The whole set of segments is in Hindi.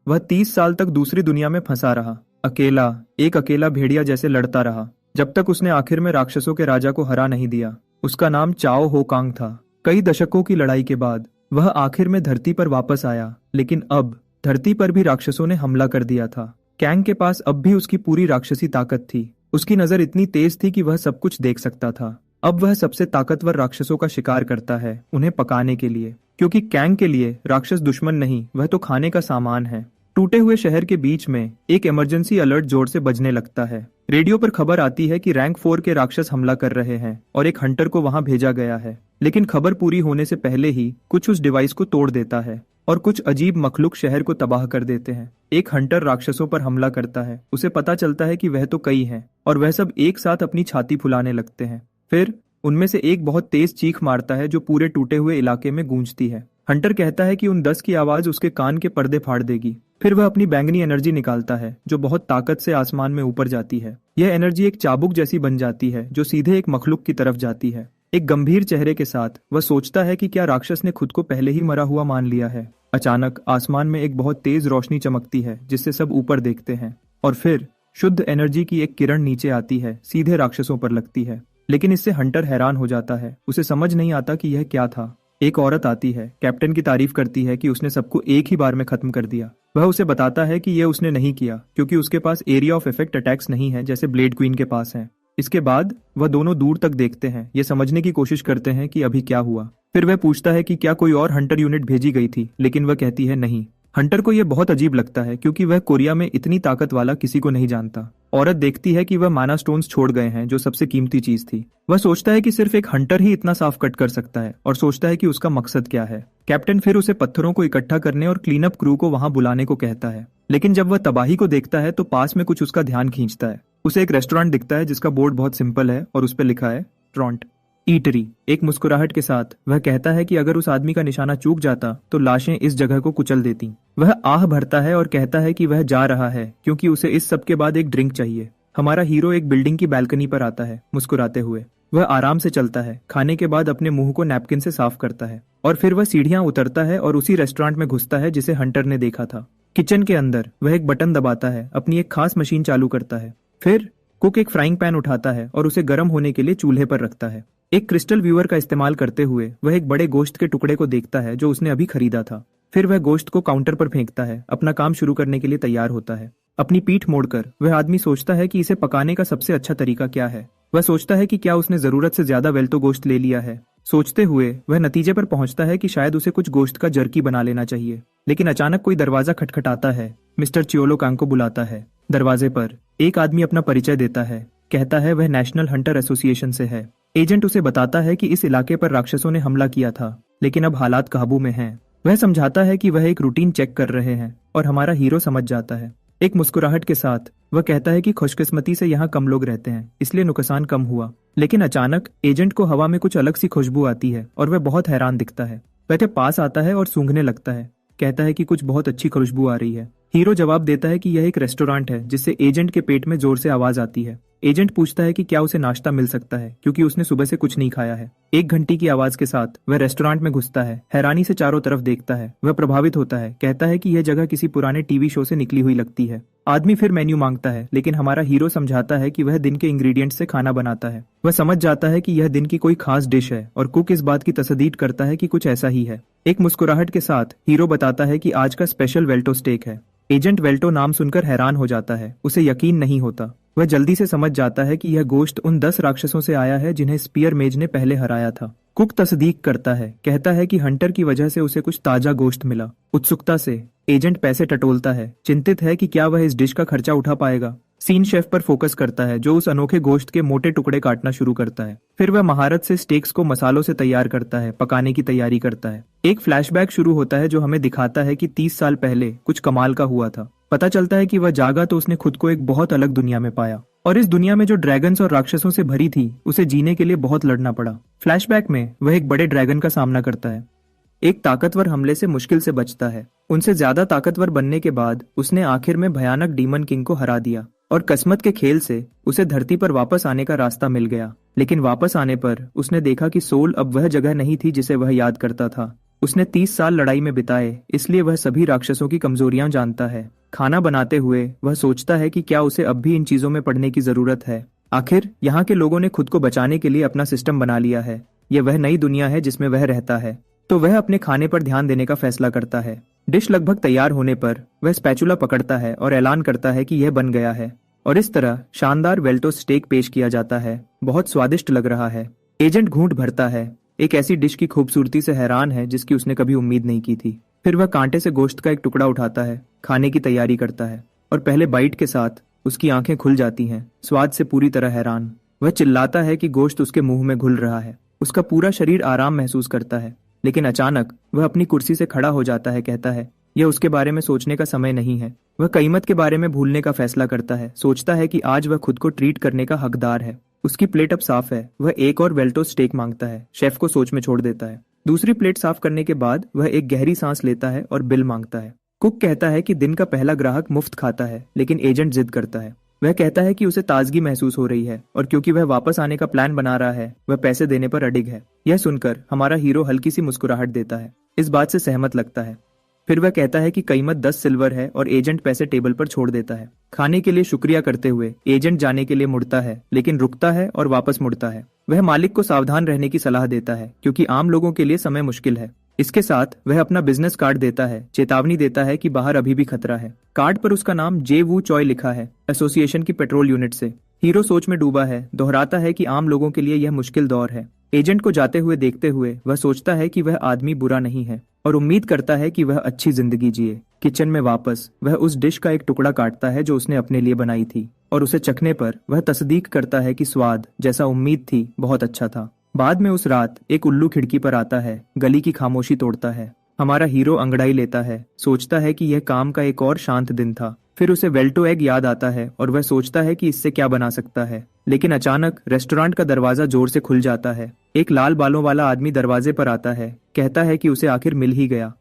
वह 30 साल तक दूसरी दुनिया में फंसा रहा, अकेला, एक अकेला भेड़िया जैसे लड़ता रहा, जब तक उसने आखिर में राक्षसों के राजा को हरा नहीं दिया। उसका नाम चाओ होकांग था। कई दशकों की लड़ाई के बाद वह आखिर में धरती पर वापस आया, लेकिन अब धरती पर भी राक्षसों ने हमला कर दिया था। कैंग के पास अब भी उसकी पूरी राक्षसी ताकत थी। उसकी नजर इतनी तेज थी कि वह सब कुछ देख सकता था। अब वह सबसे ताकतवर राक्षसों का शिकार करता है, उन्हें पकाने के लिए, क्योंकि कैंग के लिए राक्षस दुश्मन नहीं, वह तो खाने का सामान है। टूटे हुए शहर के बीच में एक इमरजेंसी अलर्ट जोर से बजने लगता है। रेडियो पर खबर आती है कि रैंक 4 के राक्षस हमला कर रहे हैं और एक हंटर को वहां भेजा गया है। लेकिन खबर पूरी होने से पहले ही कुछ उस डिवाइस को तोड़ देता है और कुछ अजीब मखलूक शहर को तबाह कर देते हैं। एक हंटर राक्षसों पर हमला करता है। उसे पता चलता है कि वह तो कई हैं और वह सब एक साथ अपनी छाती फुलाने लगते हैं। फिर उनमें से एक बहुत तेज चीख मारता है जो पूरे टूटे हुए इलाके में गूंजती है। हंटर कहता है कि उन 10 की आवाज उसके कान के पर्दे फाड़ देगी। फिर वह अपनी बैंगनी एनर्जी निकालता है जो बहुत ताकत से आसमान में ऊपर जाती है। यह एनर्जी एक चाबुक जैसी बन जाती है जो सीधे एक मखलूक की तरफ जाती है। एक गंभीर चेहरे के साथ वह सोचता है कि क्या राक्षस ने खुद को पहले ही मरा हुआ मान लिया है। अचानक आसमान में एक बहुत तेज रोशनी चमकती है जिससे सब ऊपर देखते हैं और फिर शुद्ध एनर्जी की एक किरण नीचे आती है, सीधे राक्षसों पर लगती है। लेकिन इससे हंटर हैरान हो जाता है। उसे समझ नहीं आता कि यह क्या था। एक औरत आती है, कैप्टन की तारीफ करती है कि उसने सबको एक ही बार में खत्म कर दिया। वह उसे बताता है कि यह उसने नहीं किया क्योंकि उसके पास एरिया ऑफ इफेक्ट अटैक्स नहीं है जैसे ब्लेड क्वीन के पास है। इसके बाद वह दोनों दूर तक देखते हैं, ये समझने की कोशिश करते हैं कि अभी क्या हुआ। फिर वह पूछता है कि क्या कोई और हंटर यूनिट भेजी गई थी, लेकिन वह कहती है नहीं। हंटर को यह बहुत अजीब लगता है क्योंकि वह कोरिया में इतनी ताकत वाला किसी को नहीं जानता। औरत देखती है कि वह माना स्टोन्स छोड़ गए हैं जो सबसे कीमती चीज थी। वह सोचता है कि सिर्फ एक हंटर ही इतना साफ कट कर सकता है और सोचता है कि उसका मकसद क्या है। कैप्टन फिर उसे पत्थरों को इकट्ठा करने और क्लीन अप क्रू को वहां बुलाने को कहता है। लेकिन जब वह तबाही को देखता है तो पास में कुछ उसका ध्यान खींचता है। उसे एक रेस्टोरेंट दिखता है जिसका बोर्ड बहुत सिंपल है और उस पर लिखा है ट्रॉन्ट ईटरी। एक मुस्कुराहट के साथ वह कहता है कि अगर उस आदमी का निशाना चूक जाता तो लाशें इस जगह को कुचल देती। वह आह भरता है और कहता है कि वह जा रहा है क्योंकि उसे इस सब के बाद एक ड्रिंक चाहिए। हमारा हीरो एक बिल्डिंग की बालकनी पर आता है मुस्कुराते हुए। वह आराम से चलता है, खाने के बाद अपने मुंह को नैपकिन से साफ करता है और फिर वह सीढ़ियां उतरता है और उसी रेस्टोरेंट में घुसता है जिसे हंटर ने देखा था। किचन के अंदर वह एक बटन दबाता है, अपनी एक खास मशीन चालू करता है। फिर कुक एक फ्राइंग पैन उठाता है और उसे गर्म होने के लिए चूल्हे पर रखता है। एक क्रिस्टल व्यूअर का इस्तेमाल करते हुए वह एक बड़े गोश्त के टुकड़े को देखता है जो उसने अभी खरीदा था। फिर वह गोश्त को काउंटर पर फेंकता है, अपना काम शुरू करने के लिए तैयार होता है। अपनी पीठ मोड़कर वह आदमी सोचता है कि इसे पकाने का सबसे अच्छा तरीका क्या है। वह सोचता है कि क्या उसने जरूरत से ज्यादा वेल्तो गोश्त ले लिया है। सोचते हुए वह नतीजे पर पहुंचता है कि शायद उसे कुछ गोश्त का जर्की बना लेना चाहिए। लेकिन अचानक कोई दरवाजा खटखटाता है। मिस्टर चियोलो कांग को बुलाता है। दरवाजे पर एक आदमी अपना परिचय देता है, कहता है वह नेशनल हंटर एसोसिएशन से है। एजेंट उसे बताता है कि इस इलाके पर राक्षसों ने हमला किया था, लेकिन अब हालात काबू में हैं। वह समझाता है कि वह एक रूटीन चेक कर रहे हैं और हमारा हीरो समझ जाता है। एक मुस्कुराहट के साथ वह कहता है कि खुशकिस्मती से यहाँ कम लोग रहते हैं, इसलिए नुकसान कम हुआ। लेकिन अचानक एजेंट को हवा में कुछ अलग सी खुशबू आती है और वह बहुत हैरान दिखता है। वह पास आता है और सूंघने लगता है, कहता है कि कुछ बहुत अच्छी खुशबू आ रही है। हीरो जवाब देता है कि यह एक रेस्टोरेंट है, जिससे एजेंट के पेट में जोर से आवाज आती है। एजेंट पूछता है कि क्या उसे नाश्ता मिल सकता है क्योंकि उसने सुबह से कुछ नहीं खाया है। एक घंटी की आवाज के साथ वह रेस्टोरेंट में घुसता है, हैरानी से चारों तरफ देखता है। वह प्रभावित होता है, कहता है कि यह जगह किसी पुराने टीवी शो से निकली हुई लगती है। आदमी फिर मेन्यू मांगता है, लेकिन हमारा हीरो समझाता है कि वह दिन के इंग्रेडिएंट्स से खाना बनाता है। वह समझ जाता है कि यह दिन की कोई खास डिश है और कुक इस बात की तसदीक करता है कि कुछ ऐसा ही है। एक मुस्कुराहट के साथ हीरो बताता है कि आज का स्पेशल वेल्टो स्टेक है। एजेंट वेल्टो नाम सुनकर हैरान हो जाता है, उसे यकीन नहीं होता। वह जल्दी से समझ जाता है कि यह गोश्त उन 10 राक्षसों से आया है जिन्हें स्पीयर मेज ने पहले हराया था। कुक तस्दीक करता है, कहता है कि हंटर की वजह से उसे कुछ ताजा गोश्त मिला। उत्सुकता से एजेंट पैसे टटोलता है, चिंतित है कि क्या वह इस डिश का खर्चा उठा पाएगा। सीन शेफ पर फोकस करता है जो उस अनोखे गोश्त के मोटे टुकड़े काटना शुरू करता है। फिर वह महारत से स्टेक्स को मसालों से तैयार करता है, पकाने की तैयारी करता है। एक फ्लैशबैक शुरू होता है जो हमें दिखाता है कि 30 साल पहले कुछ कमाल का हुआ था। पता चलता है कि वह जागा तो उसने खुद को एक बहुत अलग दुनिया में पाया और इस दुनिया में जो ड्रैगन्स और राक्षसों से भरी थी उसे जीने के लिए बहुत लड़ना पड़ा। फ्लैशबैक में वह एक बड़े ड्रैगन का सामना करता है। एक ताकतवर हमले से मुश्किल से बचता है। उनसे ज्यादा ताकतवर बनने के बाद उसने आखिर में भयानक डीमन किंग को हरा दिया और किस्मत के खेल से उसे धरती पर वापस आने का रास्ता मिल गया। लेकिन वापस आने पर उसने देखा कि सोल अब वह जगह नहीं थी जिसे वह याद करता था। उसने 30 साल लड़ाई में बिताए, इसलिए वह सभी राक्षसों की कमजोरियां जानता है। खाना बनाते हुए वह सोचता है कि क्या उसे अब भी इन चीजों में पड़ने की जरूरत है। आखिर यहाँ के लोगों ने खुद को बचाने के लिए अपना सिस्टम बना लिया है। यह वह नई दुनिया है जिसमें वह रहता है, तो वह अपने खाने पर ध्यान देने का फैसला करता है। डिश लगभग तैयार होने पर वह स्पैचुला पकड़ता है और ऐलान करता है कि यह बन गया है। और इस तरह शानदार वेल्टो स्टेक पेश किया जाता है। बहुत स्वादिष्ट लग रहा है। एजेंट घूंट भरता है, एक ऐसी डिश की खूबसूरती से हैरान है जिसकी उसने कभी उम्मीद नहीं की थी। फिर वह कांटे से गोश्त का एक टुकड़ा उठाता है, खाने की तैयारी करता है और पहले बाइट के साथ उसकी आंखें खुल जाती हैं, स्वाद से पूरी तरह हैरान। वह चिल्लाता है कि गोश्त उसके मुंह में घुल रहा है। उसका पूरा शरीर आराम महसूस करता है, लेकिन अचानक वह अपनी कुर्सी से खड़ा हो जाता है। कहता है यह उसके बारे में सोचने का समय नहीं है। वह कीमत के बारे में भूलने का फैसला करता है। सोचता है कि आज वह खुद को ट्रीट करने का हकदार है। उसकी प्लेट अब साफ है। वह एक और वेल्टो स्टेक मांगता है। शेफ को सोच में छोड़ देता है। दूसरी प्लेट साफ करने के बाद वह एक गहरी सांस लेता है और बिल मांगता है। कुक कहता है कि दिन का पहला ग्राहक मुफ्त खाता है, लेकिन एजेंट जिद करता है। वह कहता है कि उसे ताजगी महसूस हो रही है और क्योंकि वह वापस आने का प्लान बना रहा है, वह पैसे देने पर अडिग है। यह सुनकर हमारा हीरो हल्की सी मुस्कुराहट देता है, इस बात से सहमत लगता है। फिर वह कहता है कि कीमत 10 सिल्वर है और एजेंट पैसे टेबल पर छोड़ देता है। खाने के लिए शुक्रिया करते हुए एजेंट जाने के लिए मुड़ता है, लेकिन रुकता है और वापस मुड़ता है। वह मालिक को सावधान रहने की सलाह देता है, क्योंकि आम लोगों के लिए समय मुश्किल है। इसके साथ वह अपना बिजनेस कार्ड देता है, चेतावनी देता है कि बाहर अभी भी खतरा है। कार्ड पर उसका नाम जे वू चॉय लिखा है, एसोसिएशन की पेट्रोल यूनिट से। हीरो सोच में डूबा है, दोहराता है कि आम लोगों के लिए यह मुश्किल दौर है। एजेंट को जाते हुए देखते हुए वह सोचता है कि वह आदमी बुरा नहीं है और उम्मीद करता है कि वह अच्छी जिंदगी जिए। किचन में वापस वह उस डिश का एक टुकड़ा काटता है जो उसने अपने लिए बनाई थी और उसे चखने पर वह तस्दीक करता है कि स्वाद जैसा उम्मीद थी बहुत अच्छा था। बाद में उस रात एक उल्लू खिड़की पर आता है, गली की खामोशी तोड़ता है। हमारा हीरो अंगड़ाई लेता है, सोचता है कि यह काम का एक और शांत दिन था। फिर उसे वेल्टो एग याद आता है और वह सोचता है कि इससे क्या बना सकता है। लेकिन अचानक रेस्टोरेंट का दरवाजा जोर से खुल जाता है। एक लाल बालों वाला आदमी दरवाजे पर आता है, कहता है कि उसे आखिर मिल ही गया।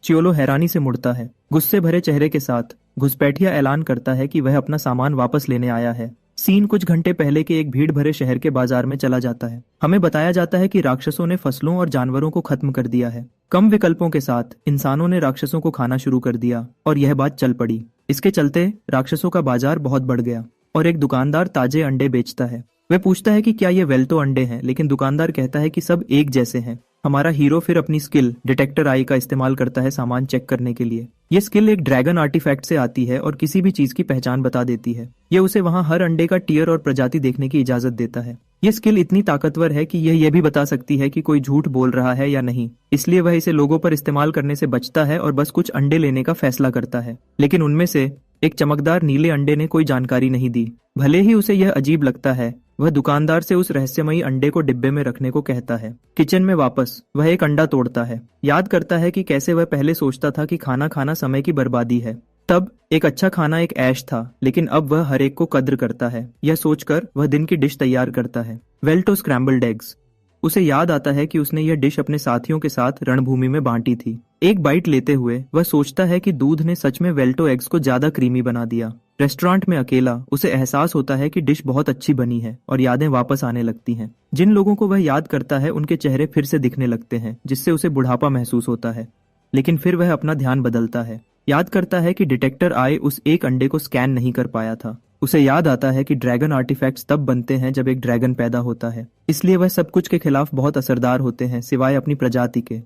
चियोलो हैरानी से मुड़ता है, गुस्से भरे चेहरे के साथ। घुसपैठिया ऐलान करता है कि वह अपना सामान वापस लेने आया है। सीन कुछ घंटे पहले के एक भीड़ भरे शहर के बाजार में चला जाता है। हमें बताया जाता है कि राक्षसों ने फसलों और जानवरों को खत्म कर दिया है। कम विकल्पों के साथ इंसानों ने राक्षसों को खाना शुरू कर दिया और यह बात चल पड़ी। इसके चलते राक्षसों का बाजार बहुत बढ़ गया और एक दुकानदार ताजे अंडे बेचता है। वह पूछता है कि क्या ये वेल्टो अंडे हैं, लेकिन दुकानदार कहता है कि सब एक जैसे हैं। हमारा हीरो फिर अपनी स्किल डिटेक्टर आई का इस्तेमाल करता है सामान चेक करने के लिए। ये स्किल एक ड्रैगन आर्टिफैक्ट से आती है और किसी भी चीज की पहचान बता देती है। ये उसे वहां हर अंडे का टियर और प्रजाति देखने की इजाजत देता है। ये स्किल इतनी ताकतवर है कि यह भी बता सकती है कि कोई झूठ बोल रहा है या नहीं। इसलिए वह इसे लोगों पर इस्तेमाल करने से बचता है और बस कुछ अंडे लेने का फैसला करता है। लेकिन उनमें से एक चमकदार नीले अंडे ने कोई जानकारी नहीं दी। भले ही उसे यह अजीब लगता है, वह दुकानदार से उस रहस्यमयी अंडे को डिब्बे में रखने को कहता है। किचन में वापस वह एक अंडा तोड़ता है, याद करता है कि कैसे वह पहले सोचता था कि खाना खाना समय की बर्बादी है। तब एक अच्छा खाना एक ऐश था, लेकिन अब वह हर एक को कद्र करता है। यह सोचकर वह दिन की डिश तैयार करता है, वेल्टो स्क्रैम्बल्ड एग्स। उसे याद आता है कि उसने यह डिश अपने साथियों के साथ रणभूमि में बांटी थी। एक बाइट लेते हुए वह सोचता है कि दूध ने सच में वेल्टो एग्स को ज्यादा क्रीमी बना दिया। रेस्टोरेंट में अकेला उसे एहसास होता है कि डिश बहुत अच्छी बनी है और यादें वापस आने लगती हैं। जिन लोगों को वह याद करता है उनके चेहरे फिर से दिखने लगते हैं, जिससे उसे बुढ़ापा महसूस होता है। लेकिन फिर वह अपना ध्यान बदलता है, याद करता है कि डिटेक्टर आई उस एक अंडे को स्कैन नहीं कर पाया था। उसे याद आता है कि ड्रैगन आर्टिफैक्ट्स तब बनते हैं जब एक ड्रैगन पैदा होता है, इसलिए वह सब कुछ के खिलाफ बहुत असरदार होते हैं सिवाय अपनी प्रजाति के।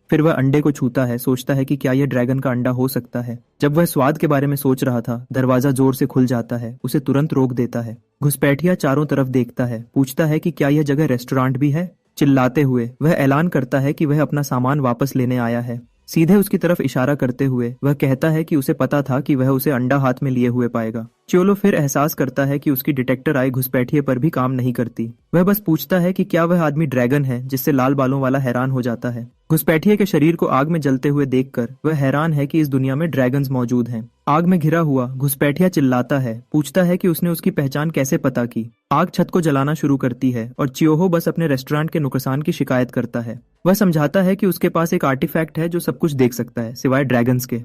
फिर वह अंडे को छूता है, सोचता है कि क्या यह ड्रैगन का अंडा हो सकता है। जब वह स्वाद के बारे में सोच रहा था, दरवाजा जोर से खुल जाता है, उसे तुरंत रोक देता है। घुसपैठिया चारों तरफ देखता है, पूछता है कि क्या यह जगह रेस्टोरेंट भी है। चिल्लाते हुए वह ऐलान करता है कि वह अपना सामान वापस लेने आया है। सीधे उसकी तरफ इशारा करते हुए वह कहता है कि उसे पता था कि वह उसे अंडा हाथ में लिए हुए पाएगा। चियोलो फिर एहसास करता है कि उसकी डिटेक्टर आई घुसपैठिए पर भी काम नहीं करती। वह बस पूछता है कि क्या वह आदमी ड्रैगन है, जिससे लाल बालों वाला हैरान हो जाता है। घुसपैठिए के शरीर को आग में जलते हुए देखकर वह हैरान है कि इस दुनिया में ड्रैगन्स मौजूद हैं। आग में घिरा हुआ घुसपैठिया चिल्लाता है, पूछता है कि उसने उसकी पहचान कैसे पता की। आग छत को जलाना शुरू करती है और चियोहो बस अपने रेस्टोरेंट के नुकसान की शिकायत करता है। वह समझाता है कि उसके पास एक आर्टिफैक्ट है जो सब कुछ देख सकता है सिवाय ड्रैगन्स के।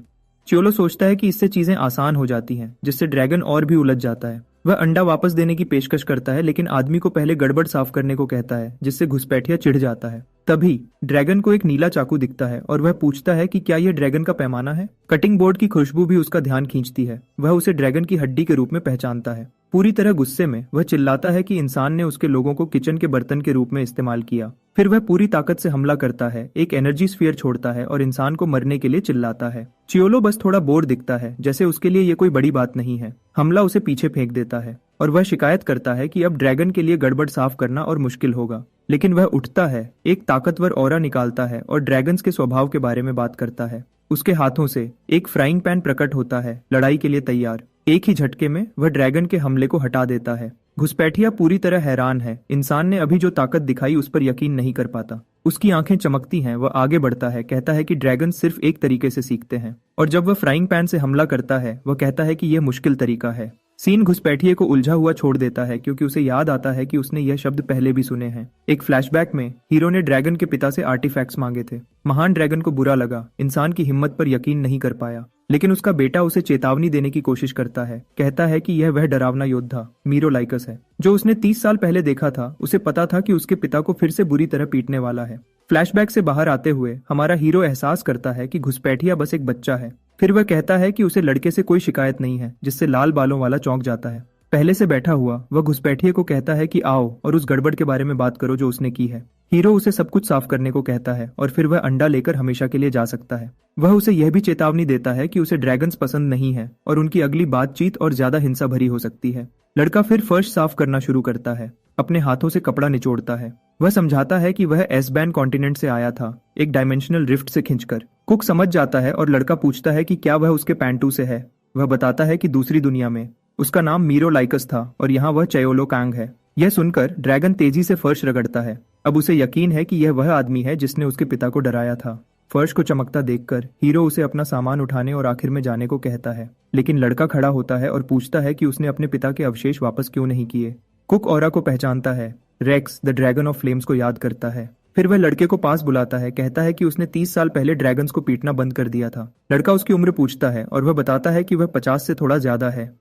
चियोलो सोचता है कि इससे चीजें आसान हो जाती हैं, जिससे ड्रैगन और भी उलझ जाता है। वह अंडा वापस देने की पेशकश करता है, लेकिन आदमी को पहले गड़बड़ साफ करने को कहता है, जिससे घुसपैठिया चिढ़ जाता है। तभी ड्रैगन को एक नीला चाकू दिखता है और वह पूछता है कि क्या यह ड्रैगन का पैमाना है। कटिंग बोर्ड की खुशबू भी उसका ध्यान खींचती है। वह उसे ड्रैगन की हड्डी के रूप में पहचानता है। पूरी तरह गुस्से में वह चिल्लाता है कि इंसान ने उसके लोगों को किचन के बर्तन के रूप में इस्तेमाल किया। फिर वह पूरी ताकत से हमला करता है, एक एनर्जी स्फीयर छोड़ता है और इंसान को मरने के लिए चिल्लाता है। चियोलो बस थोड़ा बोर दिखता है, जैसे उसके लिए ये कोई बड़ी बात नहीं है। हमला उसे पीछे फेंक देता है और वह शिकायत करता है कि अब ड्रैगन के लिए गड़बड़ साफ करना और मुश्किल होगा। लेकिन वह उठता है, एक ताकतवर ऑरा निकालता है और ड्रैगन्स के स्वभाव के बारे में बात करता है। उसके हाथों से एक फ्राइंग पैन प्रकट होता है, लड़ाई के लिए तैयार। एक ही झटके में वह ड्रैगन के हमले को हटा देता है। घुसपैठिया पूरी तरह हैरान है। इंसान ने अभी जो ताकत दिखाई उस पर यकीन नहीं कर पाता। उसकी आंखें चमकती हैं। वह आगे बढ़ता है, कहता है कि ड्रैगन सिर्फ एक तरीके से सीखते हैं, और जब वह फ्राइंग पैन से हमला करता है वह कहता है कि यह मुश्किल तरीका है। सीन घुसपैठिए को उलझा हुआ छोड़ देता है, क्योंकि उसे याद आता है कि उसने यह शब्द पहले भी सुने हैं। एक फ्लैशबैक में हीरो ने ड्रैगन के पिता से आर्टिफैक्ट्स मांगे थे। महान ड्रैगन को बुरा लगा, इंसान की हिम्मत पर यकीन नहीं कर पाया। लेकिन उसका बेटा उसे चेतावनी देने की कोशिश करता है, कहता है कि यह वह डरावना योद्धा मीरोलाइकस है जो उसने 30 साल पहले देखा था। उसे पता था कि उसके पिता को फिर से बुरी तरह पीटने वाला है। फ्लैशबैक से बाहर आते हुए हमारा हीरो एहसास करता है कि घुसपैठिया बस एक बच्चा है। फिर वह कहता है कि उसे लड़के से कोई शिकायत नहीं है, जिससे लाल बालों वाला चौंक जाता है। पहले से बैठा हुआ वह घुसपैठिए को कहता है कि आओ और उस गड़बड़ के बारे में बात करो जो उसने की है। हीरो उसे सब कुछ साफ करने को कहता है और फिर वह अंडा लेकर हमेशा के लिए जा सकता है। वह उसे यह भी चेतावनी देता है कि उसे ड्रैगन्स पसंद नहीं है और उनकी अगली बातचीत और ज्यादा हिंसा भरी हो सकती है। लड़का फिर फर्श साफ करना शुरू करता है, अपने हाथों से कपड़ा निचोड़ता है। वह समझाता है कि वह एस-बैन कॉन्टिनेंट से आया था, एक डायमेंशनल रिफ्ट से खींचकर। कुक समझ जाता है और लड़का पूछता है कि क्या वह उसके पैंटू से है। वह बताता है कि दूसरी दुनिया में उसका नाम मीरोलाइकस था और यहाँ वह चयोलो कांग है। यह सुनकर ड्रैगन तेजी से फर्श रगड़ता है। अब उसे यकीन है कि यह वह आदमी है जिसने उसके पिता को डराया था। फर्श को चमकता देखकर हीरो उसे अपना सामान उठाने और आखिर में जाने को कहता है, लेकिन लड़का खड़ा होता है और पूछता है कि उसने अपने पिता के अवशेष वापस क्यों नहीं किए। कुक ऑरा को पहचानता है, Rex the dragon of flames को याद करता है। फिर वह लड़के को पास बुलाता है, कहता है कि उसने 30 साल पहले ड्रैगन्स को पीटना बंद कर दिया था। लड़का उसकी उम्र पूछता है और वह बताता है कि वह 50 से थोड़ा ज्यादा है।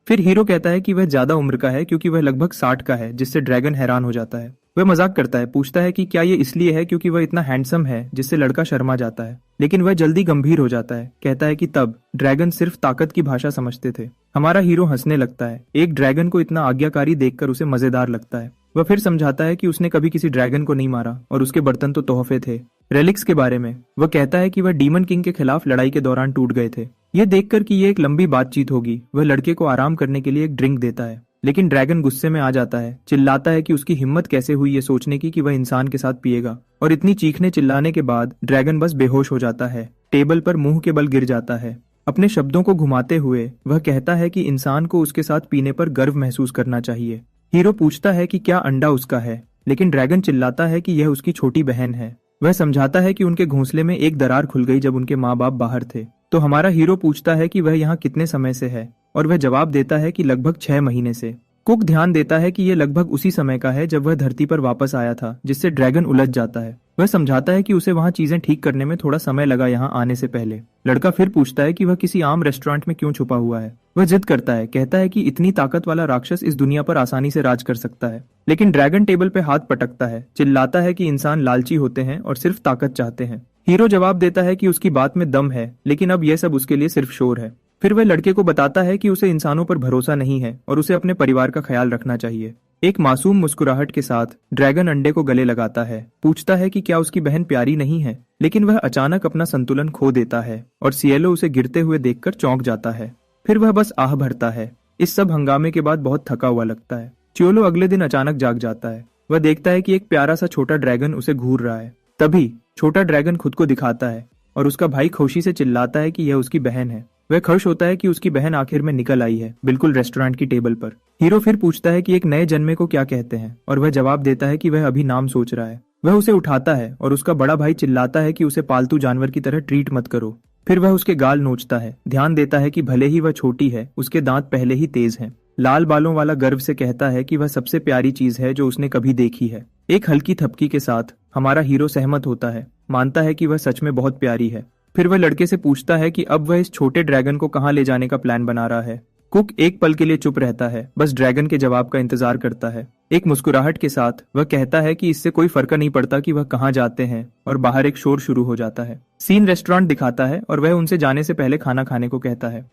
फिर हीरो कहता है कि वह ज्यादा उम्र का है क्योंकि वह लगभग 60 का है, जिससे ड्रैगन हैरान हो जाता है। वह मजाक करता है, पूछता है कि क्या ये इसलिए है क्योंकि वह इतना हैंडसम है, जिससे लड़का शर्मा जाता है। लेकिन वह जल्दी गंभीर हो जाता है, कहता है कि तब ड्रैगन सिर्फ ताकत की भाषा समझते थे। हमारा हीरो हंसने लगता है। एक ड्रैगन को इतना आज्ञाकारी देखकर उसे मजेदार लगता है। वह फिर समझाता है कि उसने कभी किसी ड्रैगन को नहीं मारा और उसके बर्तन तो तोहफे थे। रेलिक्स के बारे में वह कहता है कि वह डीमन किंग के खिलाफ लड़ाई के दौरान टूट गए थे। यह देखकर कि यह एक लंबी बातचीत होगी, वह लड़के को आराम करने के लिए एक ड्रिंक देता है। लेकिन ड्रैगन गुस्से में आ जाता है, चिल्लाता है कि उसकी हिम्मत कैसे हुई ये सोचने की कि वह इंसान के साथ पिएगा। और इतनी चीखने चिल्लाने के बाद ड्रैगन बस बेहोश हो जाता है, टेबल पर मुंह के बल गिर जाता है। अपने शब्दों को घुमाते हुए वह कहता है कि इंसान को उसके साथ पीने पर गर्व महसूस करना चाहिए। हीरो पूछता है कि क्या अंडा उसका है, लेकिन ड्रैगन चिल्लाता है कि यह उसकी छोटी बहन है। वह समझाता है कि उनके घोंसले में एक दरार खुल गई जब उनके माँ बाप बाहर थे। तो हमारा हीरो पूछता है कि वह यहाँ कितने समय से है, और वह जवाब देता है कि लगभग 6 महीने से। कुक ध्यान देता है कि यह लगभग उसी समय का है जब वह धरती पर वापस आया था, जिससे ड्रैगन उलझ जाता है। वह समझाता है कि उसे वहाँ चीजें ठीक करने में थोड़ा समय लगा यहाँ आने से पहले। लड़का फिर पूछता है कि वह किसी आम रेस्टोरेंट में क्यों छुपा हुआ है। वह जिद करता है, कहता है कि इतनी ताकत वाला राक्षस इस दुनिया पर आसानी से राज कर सकता है। लेकिन ड्रैगन टेबल पे हाथ पटकता है, चिल्लाता है कि इंसान लालची होते हैं और सिर्फ ताकत चाहते हैं। हीरो जवाब देता है कि उसकी बात में दम है, लेकिन अब यह सब उसके लिए सिर्फ शोर है। फिर वह लड़के को बताता है कि उसे इंसानों पर भरोसा नहीं है और उसे अपने परिवार का ख्याल रखना चाहिए। एक मासूम मुस्कुराहट के साथ ड्रैगन अंडे को गले लगाता है, पूछता है कि क्या उसकी बहन प्यारी नहीं है। लेकिन वह अचानक अपना संतुलन खो देता है और सिएलो उसे गिरते हुए देखकर चौंक जाता है। फिर वह बस आह भरता है। इस सब हंगामे के बाद बहुत थका हुआ लगता है। चियोलो अगले दिन अचानक जाग जाता है। वह देखता है कि एक प्यारा सा छोटा ड्रैगन उसे घूर रहा है। तभी छोटा ड्रैगन खुद को दिखाता है और उसका भाई खुशी से चिल्लाता है कि यह उसकी बहन है। वह खुश होता है कि उसकी बहन आखिर में निकल आई है, बिल्कुल रेस्टोरेंट की टेबल पर। हीरो फिर पूछता है कि एक नए जन्मे को क्या कहते हैं, और वह जवाब देता है कि वह अभी नाम सोच रहा है। वह उसे उठाता है और उसका बड़ा भाई चिल्लाता है कि उसे पालतू जानवर की तरह ट्रीट मत करो। फिर वह उसके गाल नोचता है, ध्यान देता है कि भले ही वह छोटी है, उसके दांत पहले ही तेज हैं। लाल बालों वाला गर्व से कहता है कि वह सबसे प्यारी चीज है जो उसने कभी देखी है। एक हल्की थपकी के साथ हमारा हीरो सहमत होता है, मानता है कि वह सच में बहुत प्यारी है। फिर वह लड़के से पूछता है कि अब वह इस छोटे ड्रैगन को कहाँ ले जाने का प्लान बना रहा है। कुक एक पल के लिए चुप रहता है, बस ड्रैगन के जवाब का इंतजार करता है। एक मुस्कुराहट के साथ वह कहता है कि इससे कोई फर्क नहीं पड़ता कि वह कहाँ जाते हैं, और बाहर एक शोर शुरू हो जाता है। सीन रेस्टोरेंट दिखाता है और वह उनसे जाने से पहले खाना खाने को कहता है।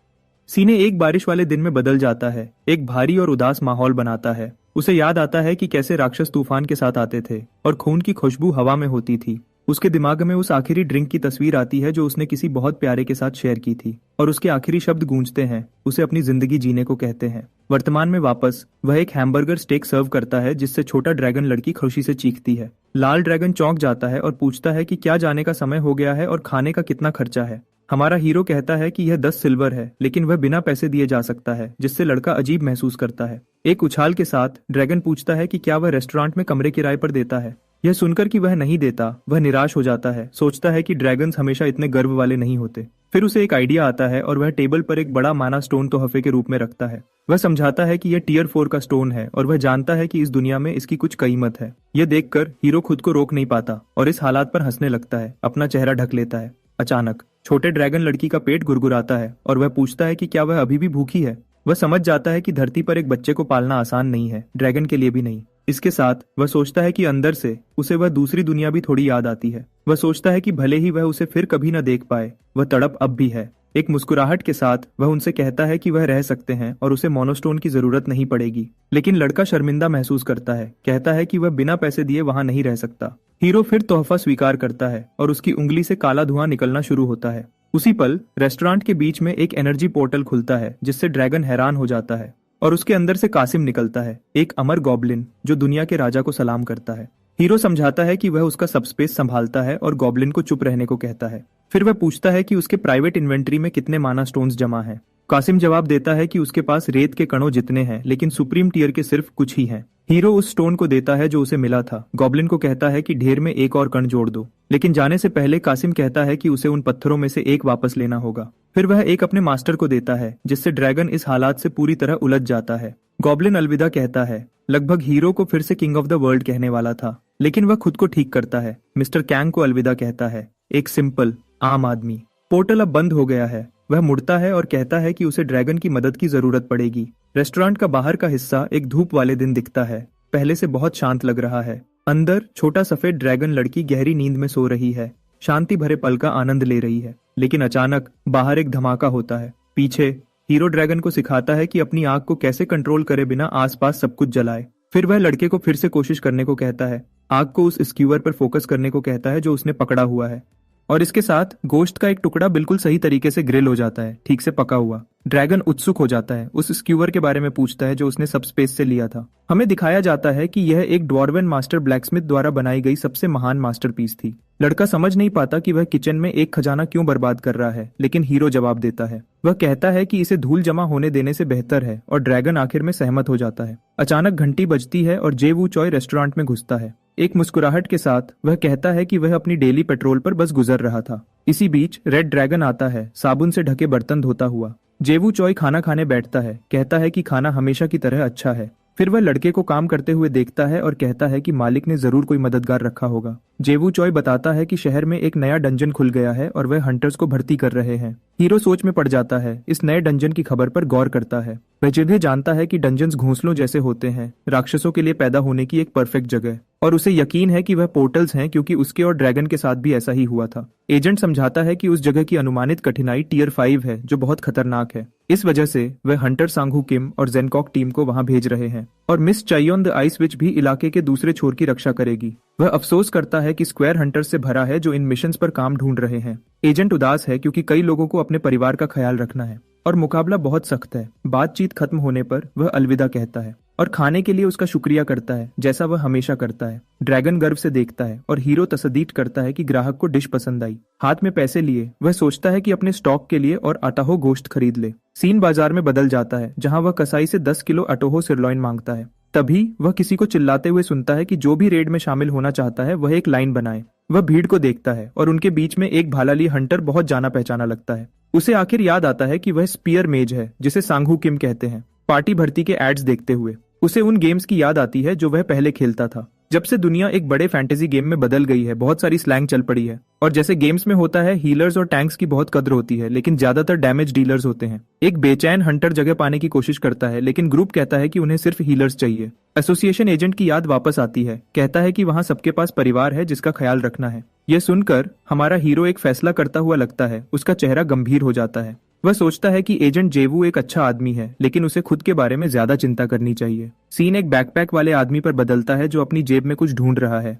सीने एक बारिश वाले दिन में बदल जाता है, एक भारी और उदास माहौल बनाता है। उसे याद आता है कि कैसे राक्षस तूफान के साथ आते थे और खून की खुशबू हवा में होती थी। उसके दिमाग में उस आखिरी ड्रिंक की तस्वीर आती है जो उसने किसी बहुत प्यारे के साथ शेयर की थी, और उसके आखिरी शब्द गूंजते हैं, उसे अपनी जिंदगी जीने को कहते हैं। वर्तमान में वापस वह एक हैमबर्गर स्टेक सर्व करता है जिससे छोटा ड्रैगन लड़की खुशी से चीखती है। लाल ड्रैगन चौंक जाता है और पूछता है कि क्या जाने का समय हो गया है और खाने का कितना खर्चा है। हमारा हीरो कहता है कि यह 10 सिल्वर है, लेकिन वह बिना पैसे दिए जा सकता है, जिससे लड़का अजीब महसूस करता है। एक उछाल के साथ ड्रैगन पूछता है कि क्या वह रेस्टोरेंट में कमरे किराए पर देता है। यह सुनकर कि वह नहीं देता, वह निराश हो जाता है, सोचता है कि ड्रैगन्स हमेशा इतने गर्व वाले नहीं होते। फिर उसे एक आइडिया आता है और वह टेबल पर एक बड़ा माना स्टोन तोहफे के रूप में रखता है। वह समझाता है कि यह टियर 4 का स्टोन है और वह जानता है कि इस दुनिया में इसकी कुछ कीमत है। यह देखकर हीरो खुद को रोक नहीं पाता और इस हालात पर हंसने लगता है, अपना चेहरा ढक लेता है। अचानक छोटे ड्रैगन लड़की का पेट गुरगुराता है और वह पूछता है कि क्या वह अभी भी भूखी है। वह समझ जाता है कि धरती पर एक बच्चे को पालना आसान नहीं है, ड्रैगन के लिए भी नहीं। इसके साथ वह सोचता है कि अंदर से उसे वह दूसरी दुनिया भी थोड़ी याद आती है। वह सोचता है कि भले ही वह उसे फिर कभी न देख पाए, वह तड़प अब भी है। एक मुस्कुराहट के साथ वह उनसे कहता है कि वह रह सकते हैं और उसे मोनोस्टोन की जरूरत नहीं पड़ेगी। लेकिन लड़का शर्मिंदा महसूस करता है, कहता है कि वह बिना पैसे दिए वहां नहीं रह सकता। हीरो फिर तोहफा स्वीकार करता है और उसकी उंगली से काला धुआं निकलना शुरू होता है। उसी पल रेस्टोरेंट के बीच में एक एनर्जी पोर्टल खुलता है, जिससे ड्रैगन हैरान हो जाता है और उसके अंदर से कासिम निकलता है, एक अमर गॉब्लिन जो दुनिया के राजा को सलाम करता है। हीरो समझाता है कि वह उसका सबस्पेस संभालता है और गॉब्लिन को चुप रहने को कहता है। फिर वह पूछता है कि उसके प्राइवेट इन्वेंट्री में कितने माना स्टोन्स जमा हैं। कासिम जवाब देता है कि उसके पास रेत के कणों जितने हैं, लेकिन सुप्रीम टियर के सिर्फ कुछ ही हैं। हीरो उस स्टोन को देता है जो उसे मिला था। गॉब्लिन को कहता है कि ढेर में एक और कण जोड़ दो, लेकिन जाने से पहले कासिम कहता है कि उसे उन पत्थरों में से एक वापस लेना होगा। फिर वह एक अपने मास्टर को देता है, जिससे ड्रैगन इस हालात से पूरी तरह उलझ जाता है। गॉब्लिन अलविदा कहता है, लगभग हीरो को फिर से किंग ऑफ द वर्ल्ड कहने वाला था, लेकिन वह खुद को ठीक करता है। मिस्टर कैंग को अलविदा कहता है, एक सिंपल आम आदमी। पोर्टल अब बंद हो गया है। वह मुड़ता है और कहता है कि उसे ड्रैगन की मदद की जरूरत पड़ेगी। रेस्टोरेंट का बाहर का हिस्सा एक धूप वाले दिन दिखता है, पहले से बहुत शांत लग रहा है। अंदर छोटा सफेद ड्रैगन लड़की गहरी नींद में सो रही है, शांति भरे पल का आनंद ले रही है। लेकिन अचानक बाहर एक धमाका होता है। पीछे हीरो ड्रैगन को सिखाता है कि अपनी आग को कैसे कंट्रोल करे बिना आसपास सब कुछ जलाए। फिर वह लड़के को फिर से कोशिश करने को कहता है, आग को उस स्क्यूअर पर फोकस करने को कहता है जो उसने पकड़ा हुआ है, और इसके साथ गोश्त का एक टुकड़ा बिल्कुल सही तरीके से ग्रिल हो जाता है, ठीक से पका हुआ। ड्रैगन उत्सुक हो जाता है, उस स्क्यूअर के बारे में पूछता है जो उसने सबस्पेस से लिया था। हमें दिखाया जाता है कि यह एक ड्वार्वन मास्टर ब्लैकस्मिथ द्वारा बनाई गई सबसे महान मास्टरपीस थी। लड़का समझ नहीं पाता कि वह किचन में एक खजाना क्यों बर्बाद कर रहा है, लेकिन हीरो जवाब देता है। वह कहता है कि इसे धूल जमा होने देने से बेहतर है, और ड्रैगन आखिर में सहमत हो जाता है। अचानक घंटी बजती है और जे वू चॉय रेस्टोरेंट में घुसता है। एक मुस्कुराहट के साथ वह कहता है कि वह अपनी डेली पेट्रोल पर बस गुजर रहा था। इसी बीच रेड ड्रैगन आता है, साबुन से ढके बर्तन धोता हुआ। जेवू चॉय खाना खाने बैठता है, कहता है कि खाना हमेशा की तरह अच्छा है। फिर वह लड़के को काम करते हुए देखता है और कहता है कि मालिक ने जरूर कोई मददगार रखा होगा। जेवू चॉय बताता है कि शहर में एक नया डंजन खुल गया है और वह हंटर्स को भर्ती कर रहे हैं। हीरो सोच में पड़ जाता है, इस नए डंजन की खबर पर गौर करता है। वह जिन्हें जानता है कि डंजन्स घोंसलों जैसे होते हैं, राक्षसों के लिए पैदा होने की एक परफेक्ट जगह, और उसे यकीन है कि वह पोर्टल्स हैं क्योंकि उसके और ड्रैगन के साथ भी ऐसा ही हुआ था। एजेंट समझाता है कि उस जगह की अनुमानित कठिनाई टियर 5 है, जो बहुत खतरनाक है। इस वजह से वह हंटर सांगू किम और जेनकॉक टीम को वहां भेज रहे हैं, और मिस चाइयोन द आइस विच भी इलाके के दूसरे छोर की रक्षा करेगी। वह अफसोस करता है कि स्क्वायर हंटर्स से भरा है जो इन मिशंस पर काम ढूंढ रहे हैं। एजेंट उदास है क्योंकि कई लोगों को अपने परिवार का ख्याल रखना है और मुकाबला बहुत सख्त है। बातचीत खत्म होने पर वह अलविदा कहता है और खाने के लिए उसका शुक्रिया करता है, जैसा वह हमेशा करता है। ड्रैगन गर्व से देखता है और हीरो तसदीक करता है कि ग्राहक को डिश पसंद आई। हाथ में पैसे लिए वह सोचता है कि अपने स्टॉक के लिए और अटाहो गोश्त खरीद ले। सीन बाजार में बदल जाता है, जहां वह कसाई से 10 किलो अटोहो सिरलॉइन मांगता है। तभी वह किसी को चिल्लाते हुए सुनता है कि जो भी रेड में शामिल होना चाहता है वह एक लाइन बनाए। वह भीड़ को देखता है और उनके बीच में एक भाला लिए हंटर बहुत जाना पहचाना लगता है। उसे आखिर याद आता है कि वह स्पीयर मेज है, जिसे सांगू किम कहते हैं। पार्टी भर्ती के एड्स देखते हुए उसे उन गेम्स की याद आती है जो वह पहले खेलता था। जब से दुनिया एक बड़े फैंटेसी गेम में बदल गई है, बहुत सारी स्लैंग चल पड़ी है। और जैसे गेम्स में होता है, हीलर्स और टैंक्स की बहुत कद्र होती है, लेकिन ज्यादातर डैमेज डीलर्स होते हैं। एक बेचैन हंटर जगह पाने की कोशिश करता है, लेकिन ग्रुप कहता है कि उन्हें सिर्फ हीलर्स चाहिए। एसोसिएशन एजेंट की याद वापस आती है, कहता है कि वहाँ सबके पास परिवार है जिसका ख्याल रखना है। यह सुनकर हमारा हीरो एक फैसला करता हुआ लगता है। उसका चेहरा गंभीर हो जाता है। वह सोचता है कि एजेंट जेवू एक अच्छा आदमी है, लेकिन उसे खुद के बारे में ज्यादा चिंता करनी चाहिए। सीन एक बैकपैक वाले आदमी पर बदलता है जो अपनी जेब में कुछ ढूंढ रहा है।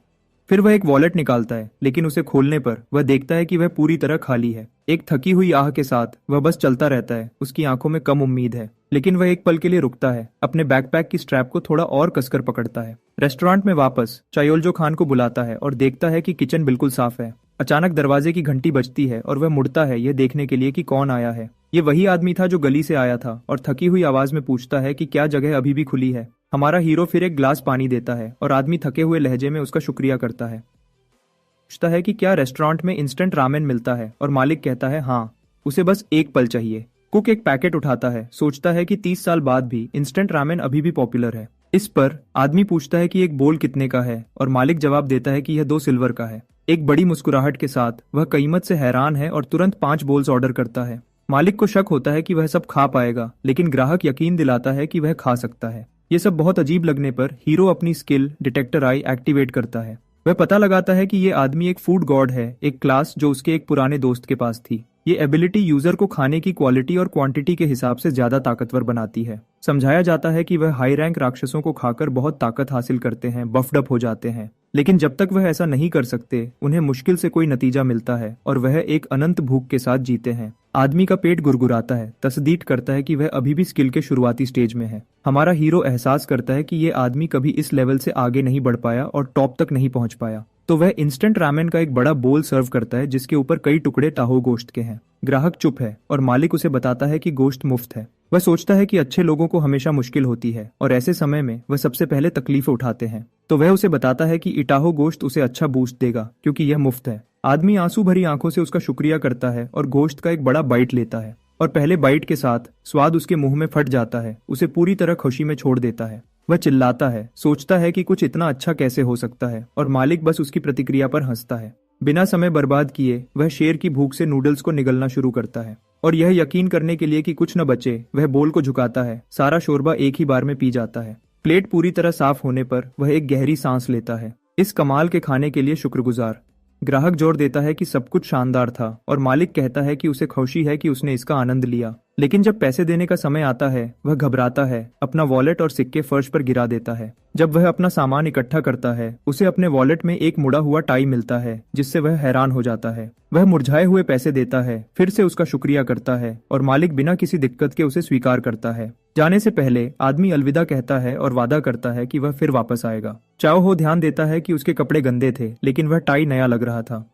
फिर वह एक वॉलेट निकालता है, लेकिन उसे खोलने पर वह देखता है कि वह पूरी तरह खाली है। एक थकी हुई आह के साथ वह बस चलता रहता है। उसकी आंखों में कम उम्मीद है, लेकिन वह एक पल के लिए रुकता है, अपने बैकपैक की स्ट्रैप को थोड़ा और कसकर पकड़ता है। रेस्टोरेंट में वापस चायोल्जो खान को बुलाता है और देखता है कि किचन बिल्कुल साफ है। अचानक दरवाजे की घंटी बजती है और वह मुड़ता है यह देखने के लिए कि कौन आया है। ये वही आदमी था जो गली से आया था और थकी हुई आवाज में पूछता है कि क्या जगह अभी भी खुली है। हमारा हीरो फिर एक ग्लास पानी देता है और आदमी थके हुए लहजे में उसका शुक्रिया करता है। पूछता है कि क्या रेस्टोरेंट में इंस्टेंट रामेन मिलता है, और मालिक कहता है हाँ, उसे बस एक पल चाहिए। कुक एक पैकेट उठाता है, सोचता है कि 30 साल बाद भी इंस्टेंट रामेन अभी भी पॉपुलर है। इस पर आदमी पूछता है कि एक बोल कितने का है, और मालिक जवाब देता है कि यह 2 सिल्वर का है। एक बड़ी मुस्कुराहट के साथ वह कीमत से हैरान है और तुरंत 5 बोल्स ऑर्डर करता है। मालिक को शक होता है कि वह सब खा पाएगा, लेकिन ग्राहक यकीन दिलाता है कि वह खा सकता है। ये सब बहुत अजीब लगने पर हीरो अपनी स्किल डिटेक्टर आई एक्टिवेट करता है। वह पता लगाता है कि ये आदमी एक फूड गॉड है, एक क्लास जो उसके एक पुराने दोस्त के पास थी। ये एबिलिटी यूजर को खाने की क्वालिटी और क्वांटिटी के हिसाब से ज्यादा ताकतवर बनाती है। समझाया जाता है कि वह हाई रैंक राक्षसों को खाकर बहुत ताकत हासिल करते हैं, बफ्ड अप हो जाते हैं, लेकिन जब तक वह ऐसा नहीं कर सकते उन्हें मुश्किल से कोई नतीजा मिलता है और वह एक अनंत भूख के साथ जीते हैं। आदमी का पेट गुरगुराता है, तस्दीक करता है कि वह अभी भी स्किल के शुरुआती स्टेज में है। हमारा हीरो एहसास करता है कि ये आदमी कभी इस लेवल से आगे नहीं बढ़ पाया और टॉप तक नहीं पहुंच पाया। तो वह इंस्टेंट रामेन का एक बड़ा बोल सर्व करता है जिसके ऊपर कई टुकड़े ताहो गोश्त के हैं। ग्राहक चुप है और मालिक उसे बताता है कि गोश्त मुफ्त है। वह सोचता है कि अच्छे लोगों को हमेशा मुश्किल होती है और ऐसे समय में वह सबसे पहले तकलीफें उठाते हैं। तो वह उसे बताता है कि इटाहो गोश्त उसे अच्छा बूस्ट देगा क्योंकि यह मुफ्त है। आदमी आंसू भरी आंखों से उसका शुक्रिया करता है और गोश्त का एक बड़ा बाइट लेता है, और पहले बाइट के साथ स्वाद उसके मुंह में फट जाता है, उसे पूरी तरह खुशी में छोड़ देता है। वह चिल्लाता है, सोचता है कि कुछ इतना अच्छा कैसे हो सकता है, और मालिक बस उसकी प्रतिक्रिया पर हंसता है। बिना समय बर्बाद किए वह शेर की भूख से नूडल्स को निगलना शुरू करता है, और यह यकीन करने के लिए कि कुछ न बचे वह बोल को झुकाता है। सारा शोरबा एक ही बार में पी जाता है। प्लेट पूरी तरह साफ होने पर वह एक गहरी सांस लेता है। इस कमाल के खाने के लिए शुक्रगुजार। ग्राहक जोर देता है कि सब कुछ शानदार था, और मालिक कहता है कि उसे खुशी है कि उसने इसका आनंद लिया। लेकिन जब पैसे देने का समय आता है वह घबराता है, अपना वॉलेट और सिक्के फर्श पर गिरा देता है। जब वह अपना सामान इकट्ठा करता है उसे अपने वॉलेट में एक मुड़ा हुआ टाई मिलता है जिससे वह हैरान हो जाता है। वह मुरझाए हुए पैसे देता है, फिर से उसका शुक्रिया करता है, और मालिक बिना किसी दिक्कत के उसे स्वीकार करता है। जाने से पहले आदमी अलविदा कहता है और वादा करता है कि वह फिर वापस आएगा। चाओ हो ध्यान देता है कि उसके कपड़े गंदे थे, लेकिन वह टाई नया लग रहा था।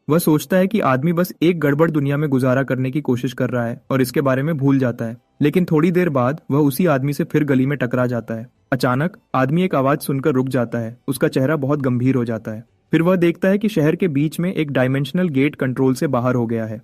वह सोचता है कि आदमी बस एक गड़बड़ दुनिया में गुजारा करने की कोशिश कर रहा है और इसके बारे में भूल जाता है। लेकिन थोड़ी देर बाद वह उसी आदमी से फिर गली में टकरा जाता है। अचानक आदमी एक आवाज सुनकर रुक जाता है, उसका चेहरा बहुत गंभीर हो जाता है। फिर वह देखता है कि शहर के बीच में एक डायमेंशनल गेट कंट्रोल से बाहर हो गया है।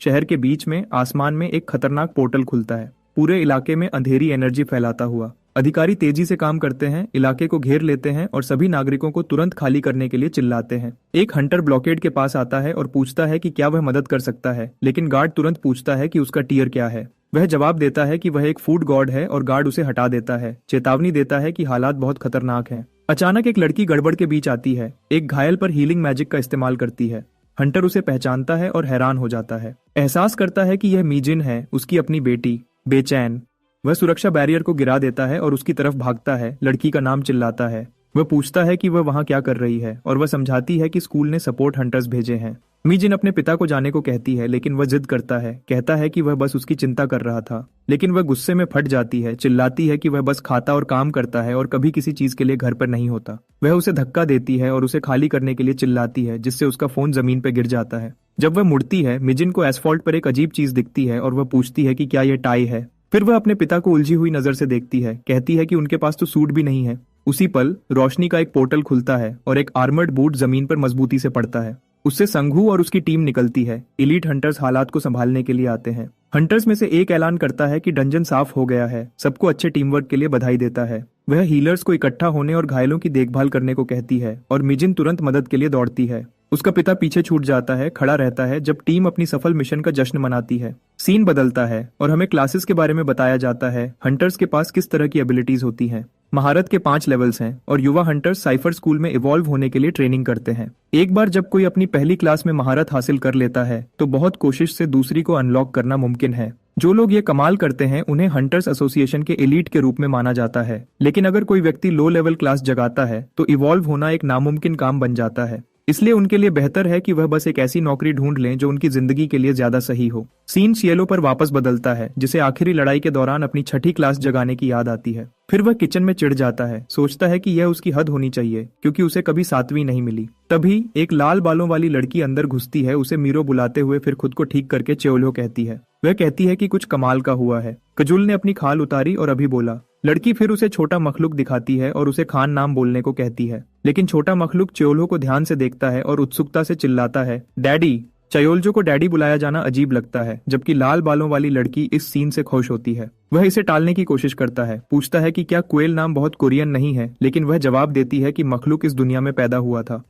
शहर के बीच में आसमान में एक खतरनाक पोर्टल खुलता है, पूरे इलाके में अंधेरी एनर्जी फैलाता हुआ। अधिकारी तेजी से काम करते हैं, इलाके को घेर लेते हैं और सभी नागरिकों को तुरंत खाली करने के लिए चिल्लाते हैं। एक हंटर ब्लॉकेड के पास आता है और पूछता है कि क्या वह मदद कर सकता है, लेकिन गार्ड तुरंत पूछता है कि उसका टियर क्या है। वह जवाब देता है कि वह एक फूड गॉड है और गार्ड उसे हटा देता है, चेतावनी देता है कि हालात बहुत खतरनाक हैं। अचानक एक लड़की गड़बड़ के बीच आती है, एक घायल पर हीलिंग मैजिक का इस्तेमाल करती है। हंटर उसे पहचानता है और हैरान हो जाता है। एहसास करता है कि यह मीजिन है, उसकी अपनी बेटी। बेचैन वह सुरक्षा बैरियर को गिरा देता है और उसकी तरफ भागता है, लड़की का नाम चिल्लाता है। वह पूछता है कि वह वहां क्या कर रही है, और वह समझाती है कि स्कूल ने सपोर्ट हंटर्स भेजे हैं। मीजिन अपने पिता को जाने को कहती है, लेकिन वह जिद करता है, कहता है कि वह बस उसकी चिंता कर रहा था। लेकिन वह गुस्से में फट जाती है, चिल्लाती है कि वह बस खाता और काम करता है और कभी किसी चीज के लिए घर पर नहीं होता। वह उसे धक्का देती है और उसे खाली करने के लिए चिल्लाती है, जिससे उसका फोन जमीन पर गिर जाता है। जब वह मुड़ती है, मिजिन को एसफॉल्ट पर एक अजीब चीज दिखती है और वह पूछती है कि क्या यह टाई है। फिर वह अपने पिता को उलझी हुई नजर से देखती है, कहती है कि उनके पास तो सूट भी नहीं है। उसी पल रोशनी का एक पोर्टल खुलता है और एक आर्मर्ड बूट जमीन पर मजबूती से पड़ता है। उससे संघू और उसकी टीम निकलती है। एलीट हंटर्स हालात को संभालने के लिए आते हैं। हंटर्स में से एक ऐलान करता है कि डंजन साफ हो गया है, सबको अच्छे टीम वर्क के लिए बधाई देता है। वह हीलर्स को इकट्ठा होने और घायलों की देखभाल करने को कहती है और मिजिन तुरंत मदद के लिए दौड़ती है। उसका पिता पीछे छूट जाता है, खड़ा रहता है जब टीम अपनी सफल मिशन का जश्न मनाती है। सीन बदलता है और हमें क्लासेस के बारे में बताया जाता है। हंटर्स के पास किस तरह की एबिलिटीज होती हैं। महारत के 5 लेवल्स हैं और युवा हंटर्स साइफर स्कूल में इवॉल्व होने के लिए ट्रेनिंग करते हैं। एक बार जब कोई अपनी पहली क्लास में महारत हासिल कर लेता है तो बहुत कोशिश से दूसरी को अनलॉक करना मुमकिन है। जो लोग ये कमाल करते हैं उन्हें हंटर्स एसोसिएशन के एलीट के रूप में माना जाता है। लेकिन अगर कोई व्यक्ति लो लेवल क्लास जगाता है तो इवॉल्व होना एक नामुमकिन काम बन जाता है। इसलिए उनके लिए बेहतर है कि वह बस एक ऐसी नौकरी ढूंढ लें जो उनकी जिंदगी के लिए ज्यादा सही हो। सीन सिएलो पर वापस बदलता है जिसे आखिरी लड़ाई के दौरान अपनी 6ठी क्लास जगाने की याद आती है। फिर वह किचन में चिढ़ जाता है, सोचता है कि यह उसकी हद होनी चाहिए क्योंकि उसे कभी 7वीं नहीं मिली। तभी एक लाल बालों वाली लड़की अंदर घुसती है, उसे मीरो बुलाते हुए फिर खुद को ठीक करके च्योलो कहती है। वह कहती है कि कुछ कमाल का हुआ है। कजुल ने अपनी खाल उतारी और अभी बोला। लड़की फिर उसे छोटा मखलूक दिखाती है और उसे खान नाम बोलने को कहती है, लेकिन छोटा मखलूक च्योलो को ध्यान से देखता है और उत्सुकता से चिल्लाता है, डैडी। चयोल्जो को डैडी बुलाया जाना अजीब लगता है, जबकि लाल बालों वाली लड़की इस सीन से खुश होती है। वह इसे टालने की कोशिश करता है, पूछता है कि क्या क्वेल नाम बहुत कोरियन नहीं है, लेकिन वह जवाब देती है कि मखलूक इस दुनिया में पैदा हुआ था।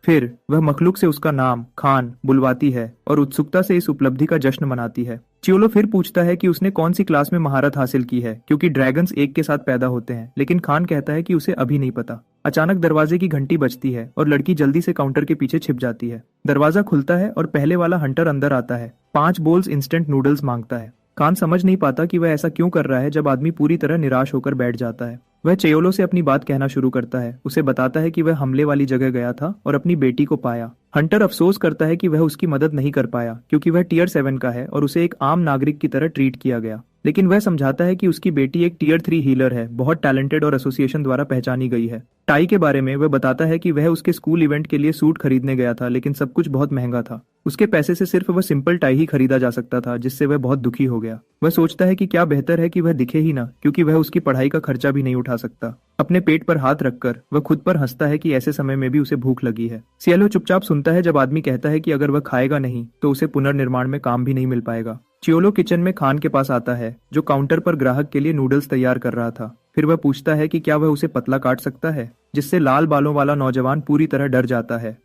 फिर वह मखलूक से उसका नाम खान बुलवाती है और उत्सुकता से इस उपलब्धि का जश्न मनाती है। च्योलो फिर पूछता है कि उसने कौन सी क्लास में महारत हासिल की है, क्योंकि ड्रैगन्स एक के साथ पैदा होते हैं, लेकिन खान कहता है कि उसे अभी नहीं पता। अचानक दरवाजे की घंटी बजती है और लड़की जल्दी से काउंटर के पीछे छिप जाती है। दरवाजा खुलता है और पहले वाला हंटर अंदर आता है। 5 बोल्स इंस्टेंट नूडल्स मांगता है। खान समझ नहीं पाता कि वह ऐसा क्यों कर रहा है जब आदमी पूरी तरह निराश होकर बैठ जाता है। वह चयोलो से अपनी बात कहना शुरू करता है, उसे बताता है कि वह हमले वाली जगह गया था और अपनी बेटी को पाया। हंटर अफसोस करता है कि वह उसकी मदद नहीं कर पाया क्योंकि वह टियर 7 का है और उसे एक आम नागरिक की तरह ट्रीट किया गया, लेकिन वह समझाता है कि उसकी बेटी एक टियर 3 हीलर है, बहुत टैलेंटेड और एसोसिएशन द्वारा पहचानी गई है। टाई के बारे में वह बताता है कि वह उसके स्कूल इवेंट के लिए सूट खरीदने गया था, लेकिन सब कुछ बहुत महंगा था। उसके पैसे से सिर्फ वह सिंपल टाई ही खरीदा जा सकता था, जिससे वह बहुत दुखी हो गया। वह सोचता है कि क्या बेहतर है कि वह दिखे ही ना, क्योंकि वह उसकी पढ़ाई का खर्चा भी नहीं उठा सकता। अपने पेट पर हाथ रखकर वह खुद पर हंसता है कि ऐसे समय में भी उसे भूख लगी है। सिएलो चुपचाप सुनता है जब आदमी कहता है कि अगर वह खाएगा नहीं तो उसे पुनर्निर्माण में काम भी नहीं मिल पाएगा। च्योलो किचन में खान के पास आता है, जो काउंटर पर ग्राहक के लिए नूडल्स तैयार कर रहा था। फिर वह पूछता है कि क्या वह उसे पतला काट सकता है, जिससे लाल बालों वाला नौजवान पूरी तरह डर जाता है।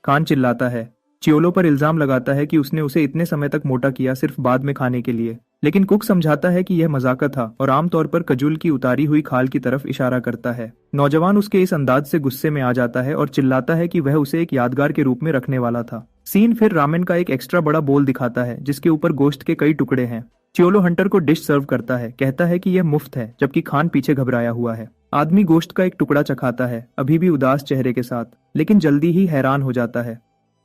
खान चिल्लाता है, च्योलो पर इल्जाम लगाता है कि उसने उसे इतने समय तक मोटा किया सिर्फ बाद में खाने के लिए, लेकिन कुक समझाता है कि यह मजाक था और आमतौर पर कजुल की उतारी हुई खाल की तरफ इशारा करता है। नौजवान उसके इस अंदाज से गुस्से में आ जाता है और चिल्लाता है कि वह उसे एक यादगार के रूप में रखने वाला था। सीन फिर रामेन का एक एक्स्ट्रा बड़ा बोल दिखाता है जिसके ऊपर गोश्त के कई टुकड़े हैं। च्योलो हंटर को डिश सर्व करता है, कहता है कि यह मुफ्त है, जबकि खान पीछे घबराया हुआ है। आदमी गोश्त का एक टुकड़ा चखाता है, अभी भी उदास चेहरे के साथ, लेकिन जल्दी ही हैरान हो जाता है।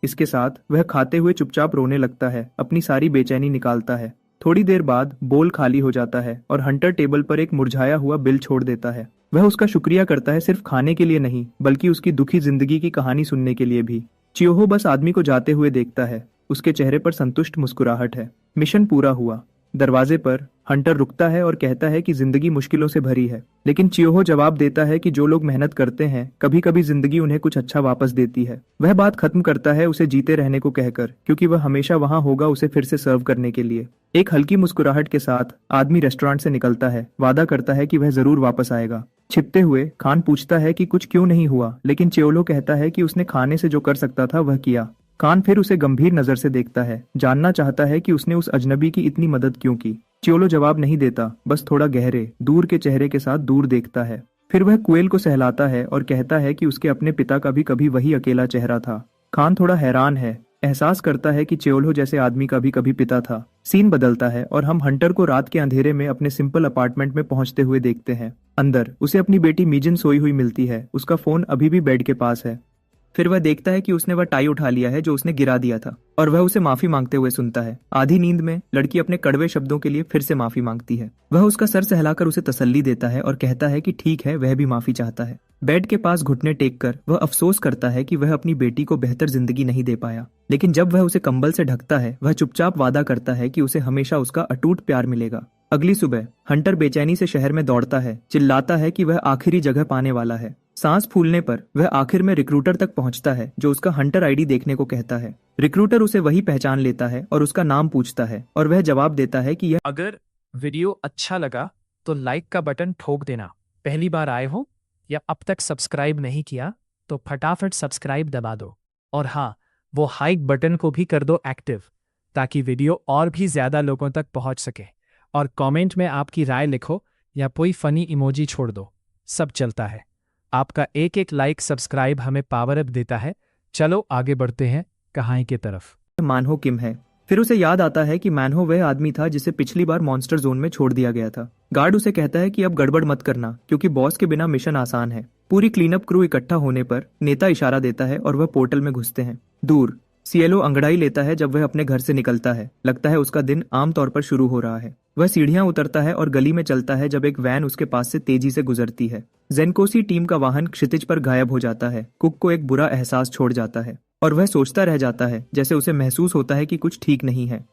इसके साथ वह खाते हुए चुपचाप रोने लगता है, अपनी सारी बेचैनी निकालता है। थोड़ी देर बाद बोल खाली हो जाता है और हंटर टेबल पर एक मुरझाया हुआ बिल छोड़ देता है। वह उसका शुक्रिया करता है, सिर्फ खाने के लिए नहीं बल्कि उसकी दुखी जिंदगी की कहानी सुनने के लिए भी। च्योहो बस आदमी को जाते हुए देखता है, उसके चेहरे पर संतुष्ट मुस्कुराहट है। मिशन पूरा हुआ। दरवाजे पर हंटर रुकता है और कहता है कि जिंदगी मुश्किलों से भरी है, लेकिन च्योहो जवाब देता है कि जो लोग मेहनत करते हैं कभी कभी जिंदगी उन्हें कुछ अच्छा वापस देती है। वह बात खत्म करता है उसे जीते रहने को कहकर, क्योंकि वह हमेशा वहां होगा उसे फिर से सर्व करने के लिए। एक हल्की मुस्कुराहट के साथ आदमी रेस्टोरेंट से निकलता है, वादा करता है कि वह जरूर वापस आएगा। छिपते हुए खान पूछता है कि कुछ क्यों नहीं हुआ, लेकिन च्योलो कहता है कि उसने खाने से जो कर सकता था वह किया। खान फिर उसे गंभीर नजर से देखता है, जानना चाहता है कि उसने उस अजनबी की इतनी मदद क्यों की। च्योलो जवाब नहीं देता, बस थोड़ा गहरे दूर के चेहरे के साथ दूर देखता है। फिर वह क्वेल को सहलाता है और कहता है कि उसके अपने पिता का भी कभी वही अकेला चेहरा था। खान थोड़ा हैरान है, एहसास करता है कि च्योलो जैसे आदमी का भी कभी पिता था। सीन बदलता है और हम हंटर को रात के अंधेरे में अपने सिंपल अपार्टमेंट में पहुंचते हुए देखते हैं। अंदर उसे अपनी बेटी मीजिन सोई हुई मिलती है, उसका फोन अभी भी बेड के पास है। फिर वह देखता है कि उसने वह टाई उठा लिया है जो उसने गिरा दिया था, और वह उसे माफी मांगते हुए सुनता है। आधी नींद में लड़की अपने कड़वे शब्दों के लिए फिर से माफी मांगती है। वह उसका सर सहलाकर उसे तसल्ली देता है और कहता है कि ठीक है, वह भी माफी चाहता है। बेड के पास घुटने टेक कर वह अफसोस करता है कि वह अपनी बेटी को बेहतर जिंदगी नहीं दे पाया, लेकिन जब वह उसे कंबल से ढकता है वह चुपचाप वादा करता है कि उसे हमेशा उसका अटूट प्यार मिलेगा। अगली सुबह हंटर बेचैनी से शहर में दौड़ता है, चिल्लाता है कि वह आखिरी जगह पाने वाला है। सांस फूलने पर वह आखिर में रिक्रूटर तक पहुंचता है, जो उसका हंटर आईडी देखने को कहता है। रिक्रूटर उसे वही पहचान लेता है और उसका नाम पूछता है, और वह जवाब देता है कि यह अगर वीडियो अच्छा लगा तो लाइक का बटन ठोक देना। पहली बार आए हो या अब तक सब्सक्राइब नहीं किया तो फटाफट सब्सक्राइब दबा दो। और हाँ, वो हाइक बटन को भी कर दो एक्टिव, ताकि वीडियो और भी ज़्यादा लोगों तक पहुंच सके। और कमेंट में आपकी राय लिखो या कोई फनी इमोजी छोड़ दो, सब चलता है। आपका एक एक लाइक सब्सक्राइब हमें पावर अप देता है। चलो आगे बढ़ते हैं कहानी की तरफ। मानहो किम है। फिर उसे याद आता है कि मानहो वह आदमी था जिसे पिछली बार मॉन्स्टर जोन में छोड़ दिया गया था। गार्ड उसे कहता है कि अब गड़बड़ मत करना, क्योंकि बॉस के बिना मिशन आसान है। पूरी क्लीनअप क्रू इकट्ठा होने पर नेता इशारा देता है और वह पोर्टल में घुसते हैं। दूर सीएलओ अंगड़ाई लेता है जब वह अपने घर से निकलता है। लगता है उसका दिन आमतौर पर शुरू हो रहा है। वह सीढ़ियां उतरता है और गली में चलता है जब एक वैन उसके पास से तेजी से गुजरती है। जेनकोसी टीम का वाहन क्षितिज पर गायब हो जाता है। कुक को एक बुरा एहसास छोड़ जाता है और वह सोचता रह जाता है, जैसे उसे महसूस होता है कि कुछ ठीक नहीं है।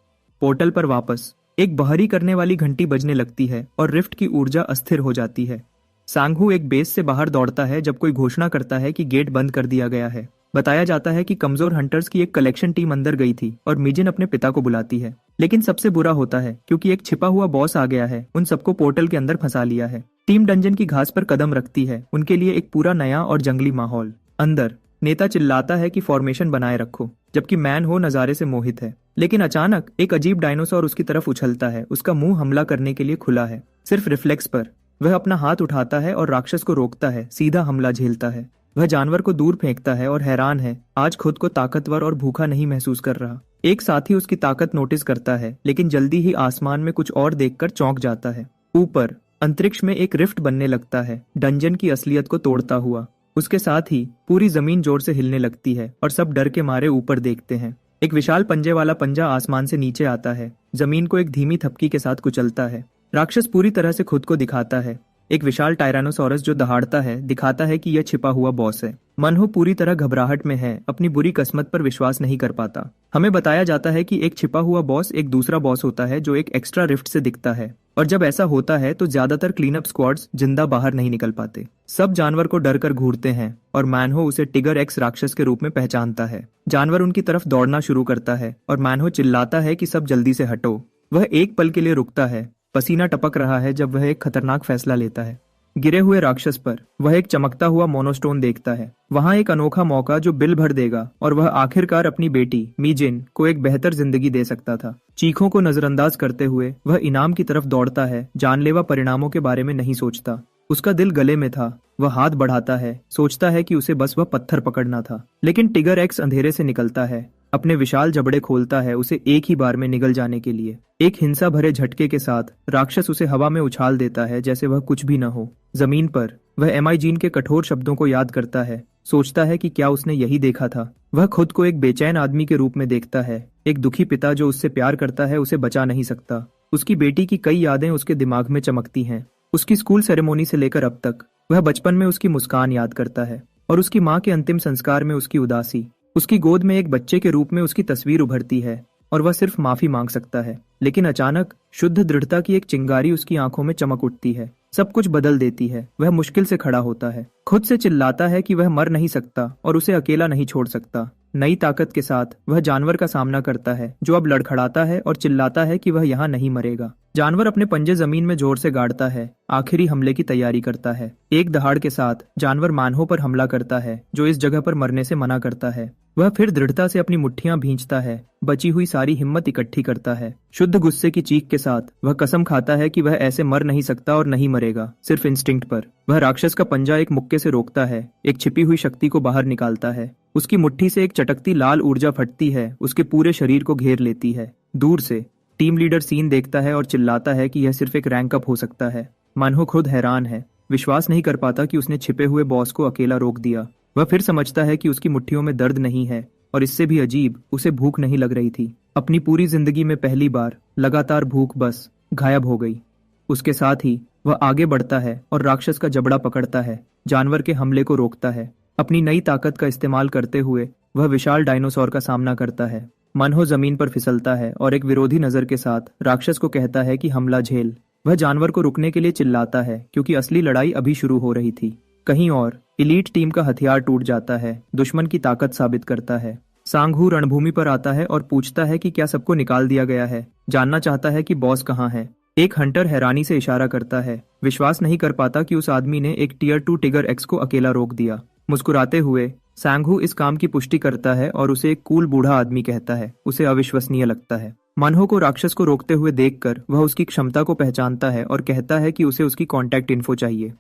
पोर्टल पर वापस एक बहारी करने वाली घंटी बजने लगती है और रिफ्ट की ऊर्जा अस्थिर हो जाती है। सांगहू एक बेस से बाहर दौड़ता है जब कोई घोषणा करता है कि गेट बंद कर दिया गया है। बताया जाता है कि कमजोर हंटर्स की एक कलेक्शन टीम अंदर गई थी और मिजिन अपने पिता को बुलाती है। लेकिन सबसे बुरा होता है क्योंकि एक छिपा हुआ बॉस आ गया है, उन सबको पोर्टल के अंदर फंसा लिया है। टीम डंजन की घास पर कदम रखती है, उनके लिए एक पूरा नया और जंगली माहौल। अंदर नेता चिल्लाता है कि फॉर्मेशन बनाए रखो, जबकि मैन हो नजारे से मोहित है। लेकिन अचानक एक अजीब डायनासोर उसकी तरफ उछलता है। उसका मुंह हमला करने के लिए खुला है। सिर्फ रिफ्लेक्स पर वह अपना हाथ उठाता है और राक्षस को रोकता है, सीधा हमला झेलता है। वह जानवर को दूर फेंकता है और हैरान है, आज खुद को ताकतवर और भूखा नहीं महसूस कर रहा। एक साथी उसकी ताकत नोटिस करता है, लेकिन जल्दी ही आसमान में कुछ और देखकर चौंक जाता है। ऊपर अंतरिक्ष में एक रिफ्ट बनने लगता है, डंजन की असलियत को तोड़ता हुआ। उसके साथ ही पूरी जमीन जोर से हिलने लगती है और सब डर के मारे ऊपर देखते हैं। एक विशाल पंजे वाला पंजा आसमान से नीचे आता है, जमीन को एक धीमी थपकी के साथ कुचलता है। राक्षस पूरी तरह से खुद को दिखाता है। एक विशाल टायरानोसोरस जो दहाड़ता है दिखाता है कि यह छिपा हुआ बॉस है। मनहो पूरी तरह घबराहट में है, अपनी बुरी किस्मत पर विश्वास नहीं कर पाता। हमें बताया जाता है कि एक छिपा हुआ बॉस एक दूसरा बॉस होता है जो एक एक्स्ट्रा रिफ्ट से दिखता है, और जब ऐसा होता है तो ज्यादातर क्लीनअप स्क्वाड्स जिंदा बाहर नहीं निकल पाते। सब जानवर को डर कर घूरते हैं और मैनहो उसे टिगर एक्स राक्षस के रूप में पहचानता है। जानवर उनकी तरफ दौड़ना शुरू करता है और मैनहो चिल्लाता है कि सब जल्दी से हटो। वह एक पल के लिए रुकता है, पसीना टपक रहा है जब वह एक खतरनाक फैसला लेता है। गिरे हुए राक्षस पर वह एक चमकता हुआ मोनोस्टोन देखता है। वहां एक अनोखा मौका जो बिल भर देगा और वह आखिरकार अपनी बेटी मीजिन को एक बेहतर जिंदगी दे सकता था। चीखों को नजरअंदाज करते हुए वह इनाम की तरफ दौड़ता है, जानलेवा परिणामों के बारे में नहीं सोचता। उसका दिल गले में था। वह हाथ बढ़ाता है, सोचता है कि उसे बस वह पत्थर पकड़ना था। लेकिन टिगर एक्स अंधेरे से निकलता है, अपने विशाल जबड़े खोलता है उसे एक ही बार में निगल जाने के लिए। एक हिंसा भरे झटके के साथ राक्षस उसे हवा में उछाल देता है जैसे वह कुछ भी न हो। जमीन पर वह एमाइजीन के कठोर शब्दों को याद करता है, सोचता है कि क्या उसने यही देखा था। वह खुद को एक बेचैन आदमी के रूप में देखता है, एक दुखी पिता जो उससे प्यार करता है उसे बचा नहीं सकता। उसकी बेटी की कई यादें उसके दिमाग में चमकती हैं। उसकी स्कूल सेरेमोनी से लेकर अब तक वह बचपन में उसकी मुस्कान याद करता है और उसकी माँ के अंतिम संस्कार में उसकी उदासी। उसकी गोद में एक बच्चे के रूप में उसकी तस्वीर उभरती है और वह सिर्फ माफी मांग सकता है। लेकिन अचानक शुद्ध दृढ़ता की एक चिंगारी उसकी आंखों में चमक उठती है, सब कुछ बदल देती है। वह मुश्किल से खड़ा होता है, खुद से चिल्लाता है कि वह मर नहीं सकता और उसे अकेला नहीं छोड़ सकता। नई ताकत के साथ वह जानवर का सामना करता है जो अब लड़खड़ाता है और चिल्लाता है कि वह यहाँ नहीं मरेगा। जानवर अपने पंजे जमीन में जोर से गाड़ता है, आखिरी हमले की तैयारी करता है। एक दहाड़ के साथ जानवर मानहो पर हमला करता है जो इस जगह पर मरने से मना करता है। वह फिर दृढ़ता से अपनी मुट्ठियां भींचता है, बची हुई सारी हिम्मत इकट्ठी करता है। शुद्ध गुस्से की चीख के साथ वह कसम खाता है कि वह ऐसे मर नहीं सकता और नहीं मरेगा, सिर्फ इंस्टिंक्ट पर। वह राक्षस का पंजा एक मुक्के से रोकता है, एक छिपी हुई शक्ति को बाहर निकालता है। उसकी मुट्ठी से एक चटकती लाल ऊर्जा फटती है, उसके पूरे शरीर को घेर लेती है। दूर से टीम लीडर सीन देखता है और चिल्लाता है कि यह सिर्फ एक रैंक अप हो सकता है। मानहो खुद हैरान है, विश्वास नहीं कर पाता कि उसने छिपे हुए बॉस को अकेला रोक दिया। वह फिर समझता है कि उसकी मुट्ठियों में दर्द नहीं है, और इससे भी अजीब उसे भूख नहीं लग रही थी। अपनी पूरी जिंदगी में पहली बार लगातार भूख बस गायब हो गई। उसके साथ ही वह आगे बढ़ता है और राक्षस का जबड़ा पकड़ता है, जानवर के हमले को रोकता है। अपनी नई ताकत का इस्तेमाल करते हुए वह विशाल डायनासोर का सामना करता है। मनहो जमीन पर फिसलता है और एक विरोधी नजर के साथ राक्षस को कहता है कि हमला झेल। वह जानवर को रुकने के लिए चिल्लाता है क्योंकि असली लड़ाई अभी शुरू हो रही थी। कहीं और इलीट टीम का हथियार टूट जाता है, दुश्मन की ताकत साबित करता है। सांगहू रणभूमि पर आता है और पूछता है कि क्या सबको निकाल दिया गया है, जानना चाहता है कि बॉस कहाँ है। एक हंटर हैरानी से इशारा करता है, विश्वास नहीं कर पाता कि उस आदमी ने एक टियर 2 टिगर एक्स को अकेला रोक दिया। मुस्कुराते हुए सांघू इस काम की पुष्टि करता है और उसे एक कूल बूढ़ा आदमी कहता है। उसे अविश्वसनीय लगता है। मानहो को राक्षस को रोकते हुए देखकर वह उसकी क्षमता को पहचानता है और कहता है कि उसे उसकी कॉन्टैक्ट इन्फो चाहिए।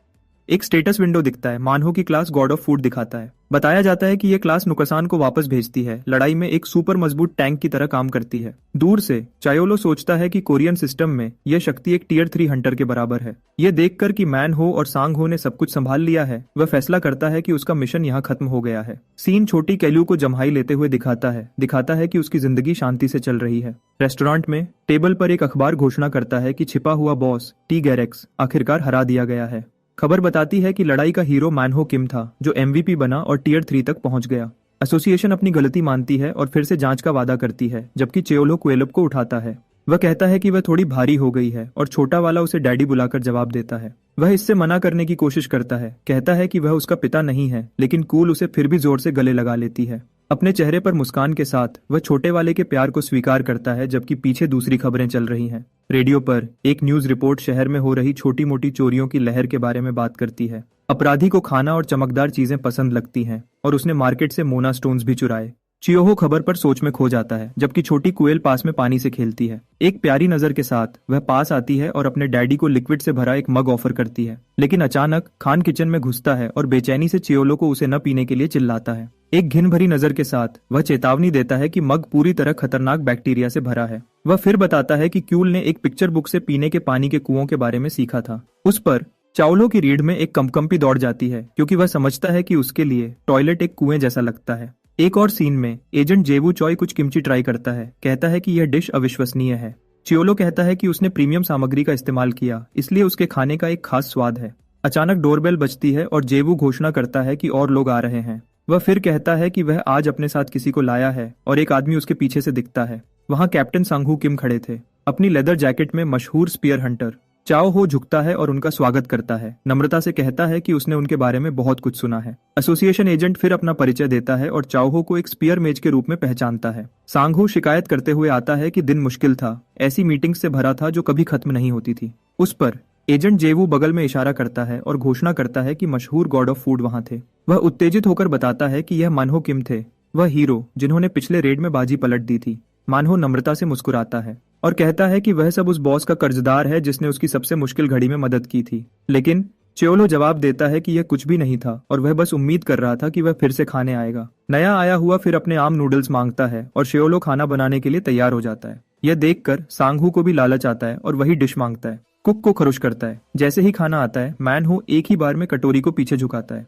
एक स्टेटस विंडो दिखता है। मानहो की क्लास गॉड ऑफ फूड दिखाता है। बताया जाता है कि यह क्लास नुकसान को वापस भेजती है, लड़ाई में एक सुपर मजबूत टैंक की तरह काम करती है। दूर से चायोलो सोचता है कि कोरियन सिस्टम में यह शक्ति एक टियर 3 हंटर के बराबर है। यह देखकर कि मैन हो और सांग हो ने सब कुछ संभाल लिया है, वह फैसला करता है कि उसका मिशन यहाँ खत्म हो गया है। सीन छोटी कैल्यू को जम्हाई लेते हुए दिखाता है कि उसकी जिंदगी शांति से चल रही है। रेस्टोरेंट में टेबल पर एक अखबार घोषणा करता है कि छिपा हुआ बॉस टी गैरेक्स आखिरकार हरा दिया गया है। खबर बताती है कि लड़ाई का हीरो मैनहो किम था, जो MVP बना और टियर 3 तक पहुंच गया। एसोसिएशन अपनी गलती मानती है और फिर से जांच का वादा करती है, जबकि चेओलो क्वेलब को उठाता है। वह कहता है कि वह थोड़ी भारी हो गई है और छोटा वाला उसे डैडी बुलाकर जवाब देता है। वह इससे मना करने की कोशिश करता है, कहता है कि वह उसका पिता नहीं है, लेकिन कूल उसे फिर भी जोर से गले लगा लेती है। अपने चेहरे पर मुस्कान के साथ वह छोटे वाले के प्यार को स्वीकार करता है, जबकि पीछे दूसरी खबरें चल रही हैं। रेडियो पर एक न्यूज रिपोर्ट शहर में हो रही छोटी मोटी चोरियों की लहर के बारे में बात करती है। अपराधी को खाना और चमकदार चीजें पसंद लगती हैं और उसने मार्केट से मोना स्टोन्स भी चुराए। चियोहो खबर पर सोच में खो जाता है, जबकि छोटी कुएल पास में पानी से खेलती है। एक प्यारी नजर के साथ वह पास आती है और अपने डैडी को लिक्विड से भरा एक मग ऑफर करती है, लेकिन अचानक खान किचन में घुसता है और बेचैनी से चियोलो को उसे न पीने के लिए चिल्लाता है। एक घिन भरी नजर के साथ वह चेतावनी देता है कि मग पूरी तरह खतरनाक बैक्टीरिया से भरा है। वह फिर बताता है कि क्यूल ने एक पिक्चर बुक से पीने के पानी के कुओं के बारे में सीखा था। उस पर चावलों की रीढ़ में एक कंपकंपी दौड़ जाती है, क्योंकि वह समझता है कि उसके लिए टॉयलेट एक कुएं जैसा लगता है। एक और सीन में एजेंट जेवू चॉय कुछ किमची ट्राई करता है, कहता है कि यह डिश अविश्वसनीय है। चियोलो कहता है कि उसने प्रीमियम सामग्री का इस्तेमाल किया, इसलिए उसके खाने का एक खास स्वाद है। अचानक डोरबेल बजती है और जेवू घोषणा करता है कि और लोग आ रहे हैं। वह फिर कहता है कि वह आज अपने साथ किसी को लाया है और एक आदमी उसके पीछे से दिखता है। वहां कैप्टन सांघू किम खड़े थे, अपनी लेदर जैकेट में मशहूर स्पीयर हंटर। चाओ हो झुकता है और उनका स्वागत करता है, नम्रता से कहता है कि उसने उनके बारे में बहुत कुछ सुना है। एसोसिएशन एजेंट फिर अपना परिचय देता है और चाओ हो को एक स्पीयर मेज के रूप में पहचानता है। सांघू शिकायत करते हुए आता है कि दिन मुश्किल था, ऐसी मीटिंग से भरा था जो कभी खत्म नहीं होती थी। उस पर एजेंट जेवू बगल में इशारा करता है और घोषणा करता है कि मशहूर गॉड ऑफ फूड वहां थे। वह उत्तेजित होकर बताता है कि यह मानहो किम थे, वह हीरो जिन्होंने पिछले रेड में बाजी पलट दी थी। मानहो नम्रता से मुस्कुराता है और कहता है कि वह सब उस बॉस का कर्जदार है जिसने उसकी सबसे मुश्किल घड़ी में मदद की थी। लेकिन चियोलो जवाब देता है कि यह कुछ भी नहीं था और वह बस उम्मीद कर रहा था कि वह फिर से खाने आएगा। नया आया हुआ फिर अपने आम नूडल्स मांगता है और चियोलो खाना बनाने के लिए तैयार हो जाता है। यह देखकर सांघू को भी लालच आता है और वही डिश मांगता है। कुक को खुश करता है। जैसे ही खाना आता है, मैनहो एक ही बार में कटोरी को पीछे झुकाता है।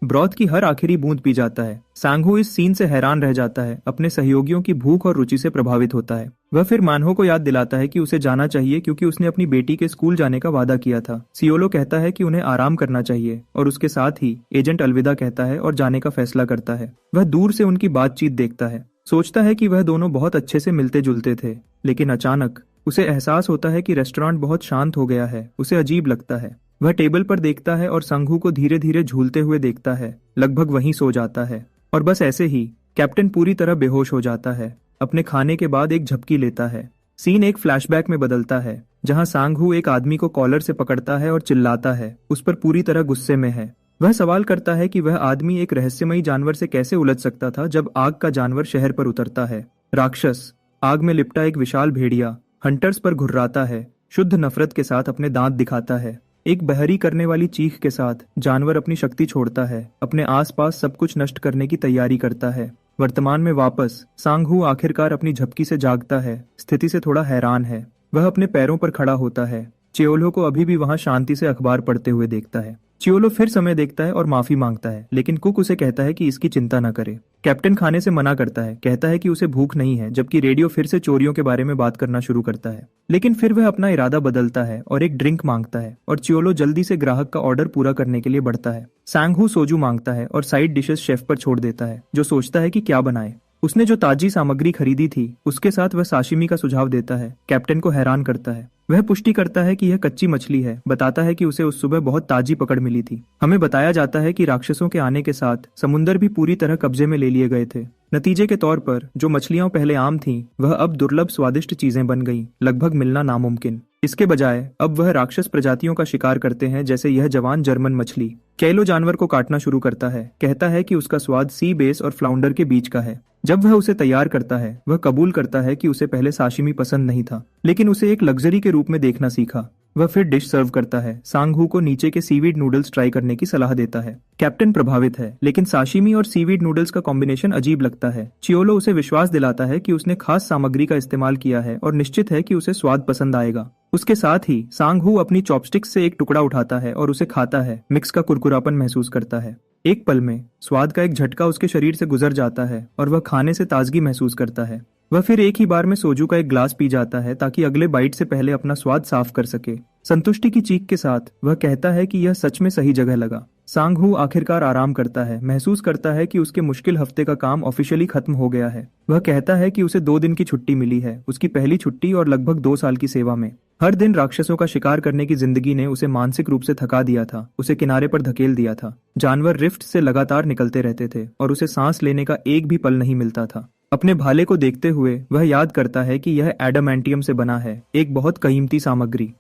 ब्रॉथ की हर आखिरी बूंद पी जाता है। सांघू इस सीन से हैरान रह जाता है, अपने सहयोगियों की भूख और रुचि से प्रभावित होता है। वह फिर मानहो को याद दिलाता है कि उसे जाना चाहिए क्योंकि उसने अपनी बेटी के स्कूल जाने का वादा किया था। सियोलो कहता है कि उन्हें आराम करना चाहिए और उसके साथ ही एजेंट अलविदा कहता है और जाने का फैसला करता है। वह दूर से उनकी बातचीत देखता है, सोचता है कि वह दोनों बहुत अच्छे से मिलते जुलते थे, लेकिन अचानक उसे एहसास होता है कि रेस्टोरेंट बहुत शांत हो गया है। उसे अजीब लगता है। वह टेबल पर देखता है और सांघू को धीरे धीरे झूलते हुए देखता है। लगभग वहीं सो जाता है और बस ऐसे ही कैप्टन पूरी तरह बेहोश हो जाता है। अपने खाने के बाद एक झपकी लेता है। सीन एक फ्लैशबैक में बदलता है, जहां सांघू एक आदमी को कॉलर से पकड़ता है और चिल्लाता है, उस पर पूरी तरह गुस्से में है। वह सवाल करता है कि वह आदमी एक रहस्यमयी जानवर से कैसे उलझ सकता था जब आग का जानवर शहर पर उतरता है। राक्षस आग में लिपटा एक विशाल भेड़िया हंटर्स पर घुर्राता है, शुद्ध नफरत के साथ अपने दांत दिखाता है। एक बहरी करने वाली चीख के साथ जानवर अपनी शक्ति छोड़ता है, अपने आसपास सब कुछ नष्ट करने की तैयारी करता है। वर्तमान में वापस सांघू आखिरकार अपनी झपकी से जागता है, स्थिति से थोड़ा हैरान है। वह अपने पैरों पर खड़ा होता है। चियोलो को अभी भी वहां शांति से अखबार पढ़ते हुए देखता है। चियोलो फिर समय देखता है और माफी मांगता है, लेकिन कुक उसे कहता है कि इसकी चिंता न करे। कैप्टन खाने से मना करता है, कहता है कि उसे भूख नहीं है, जबकि रेडियो फिर से चोरियों के बारे में बात करना शुरू करता है। लेकिन फिर वह अपना इरादा बदलता है और एक ड्रिंक मांगता है और चियोलो जल्दी से ग्राहक का ऑर्डर पूरा करने के लिए बढ़ता है। सांघू सोजू मांगता है और साइड डिशेस शेफ पर छोड़ देता है, जो सोचता है कि क्या बनाए। उसने जो ताजी सामग्री खरीदी थी उसके साथ वह साशिमी का सुझाव देता है। कैप्टन को हैरान करता है। वह पुष्टि करता है कि यह कच्ची मछली है, बताता है कि उसे उस सुबह बहुत ताजी पकड़ मिली थी। हमें बताया जाता है कि राक्षसों के आने के साथ समुंदर भी पूरी तरह कब्जे में ले लिए गए थे। नतीजे के तौर पर जो मछलियां पहले आम थीं, वह अब दुर्लभ स्वादिष्ट चीजें बन गईं, लगभग मिलना नामुमकिन। इसके बजाय अब वह राक्षस प्रजातियों का शिकार करते हैं, जैसे यह जवान जर्मन मछली। कैलो जानवर को काटना शुरू करता है, कहता है कि उसका स्वाद सी बेस और फ्लाउंडर के बीच का है। जब वह उसे तैयार करता है, वह कबूल करता है कि उसे पहले साशिमी पसंद नहीं था, लेकिन उसे एक लग्जरी के रूप में देखना सीखा। वह फिर डिश सर्व करता है। सांग-हू को नीचे के सीवीड नूडल्स ट्राई करने की सलाह देता है। कैप्टन प्रभावित है, लेकिन साशिमी और सीवीड नूडल्स का कॉम्बिनेशन अजीब लगता है। चियोलो उसे विश्वास दिलाता है कि उसने खास सामग्री का इस्तेमाल किया है और निश्चित है कि उसे स्वाद पसंद आएगा। उसके साथ ही सांग-हू अपनी चॉपस्टिक्स से एक टुकड़ा उठाता है और उसे खाता है। मिक्स का कुरकुरापन महसूस करता है। एक पल में स्वाद का एक झटका उसके शरीर से गुजर जाता है और वह खाने से ताजगी महसूस करता है। वह फिर एक ही बार में सोजू का एक ग्लास पी जाता है ताकि अगले बाइट से पहले अपना स्वाद साफ कर सके। संतुष्टि की चीख के साथ वह कहता है कि यह सच में सही जगह लगा। सांग-हू आखिरकार आराम करता है, महसूस करता है कि उसके मुश्किल हफ्ते का काम ऑफिशियली खत्म हो गया है। वह कहता है कि उसे 2 दिन की छुट्टी मिली है, उसकी पहली छुट्टी और लगभग 2 साल की सेवा में। हर दिन राक्षसों का शिकार करने की जिंदगी ने उसे मानसिक रूप से थका दिया था, उसे किनारे पर धकेल दिया था। जानवर रिफ्ट से लगातार निकलते रहते थे और उसे सांस लेने का एक भी पल नहीं मिलता था। अपने भाले को देखते हुए वह याद करता है कि यह एडामेंटियम से बना है, एक बहुत कीमती सामग्री।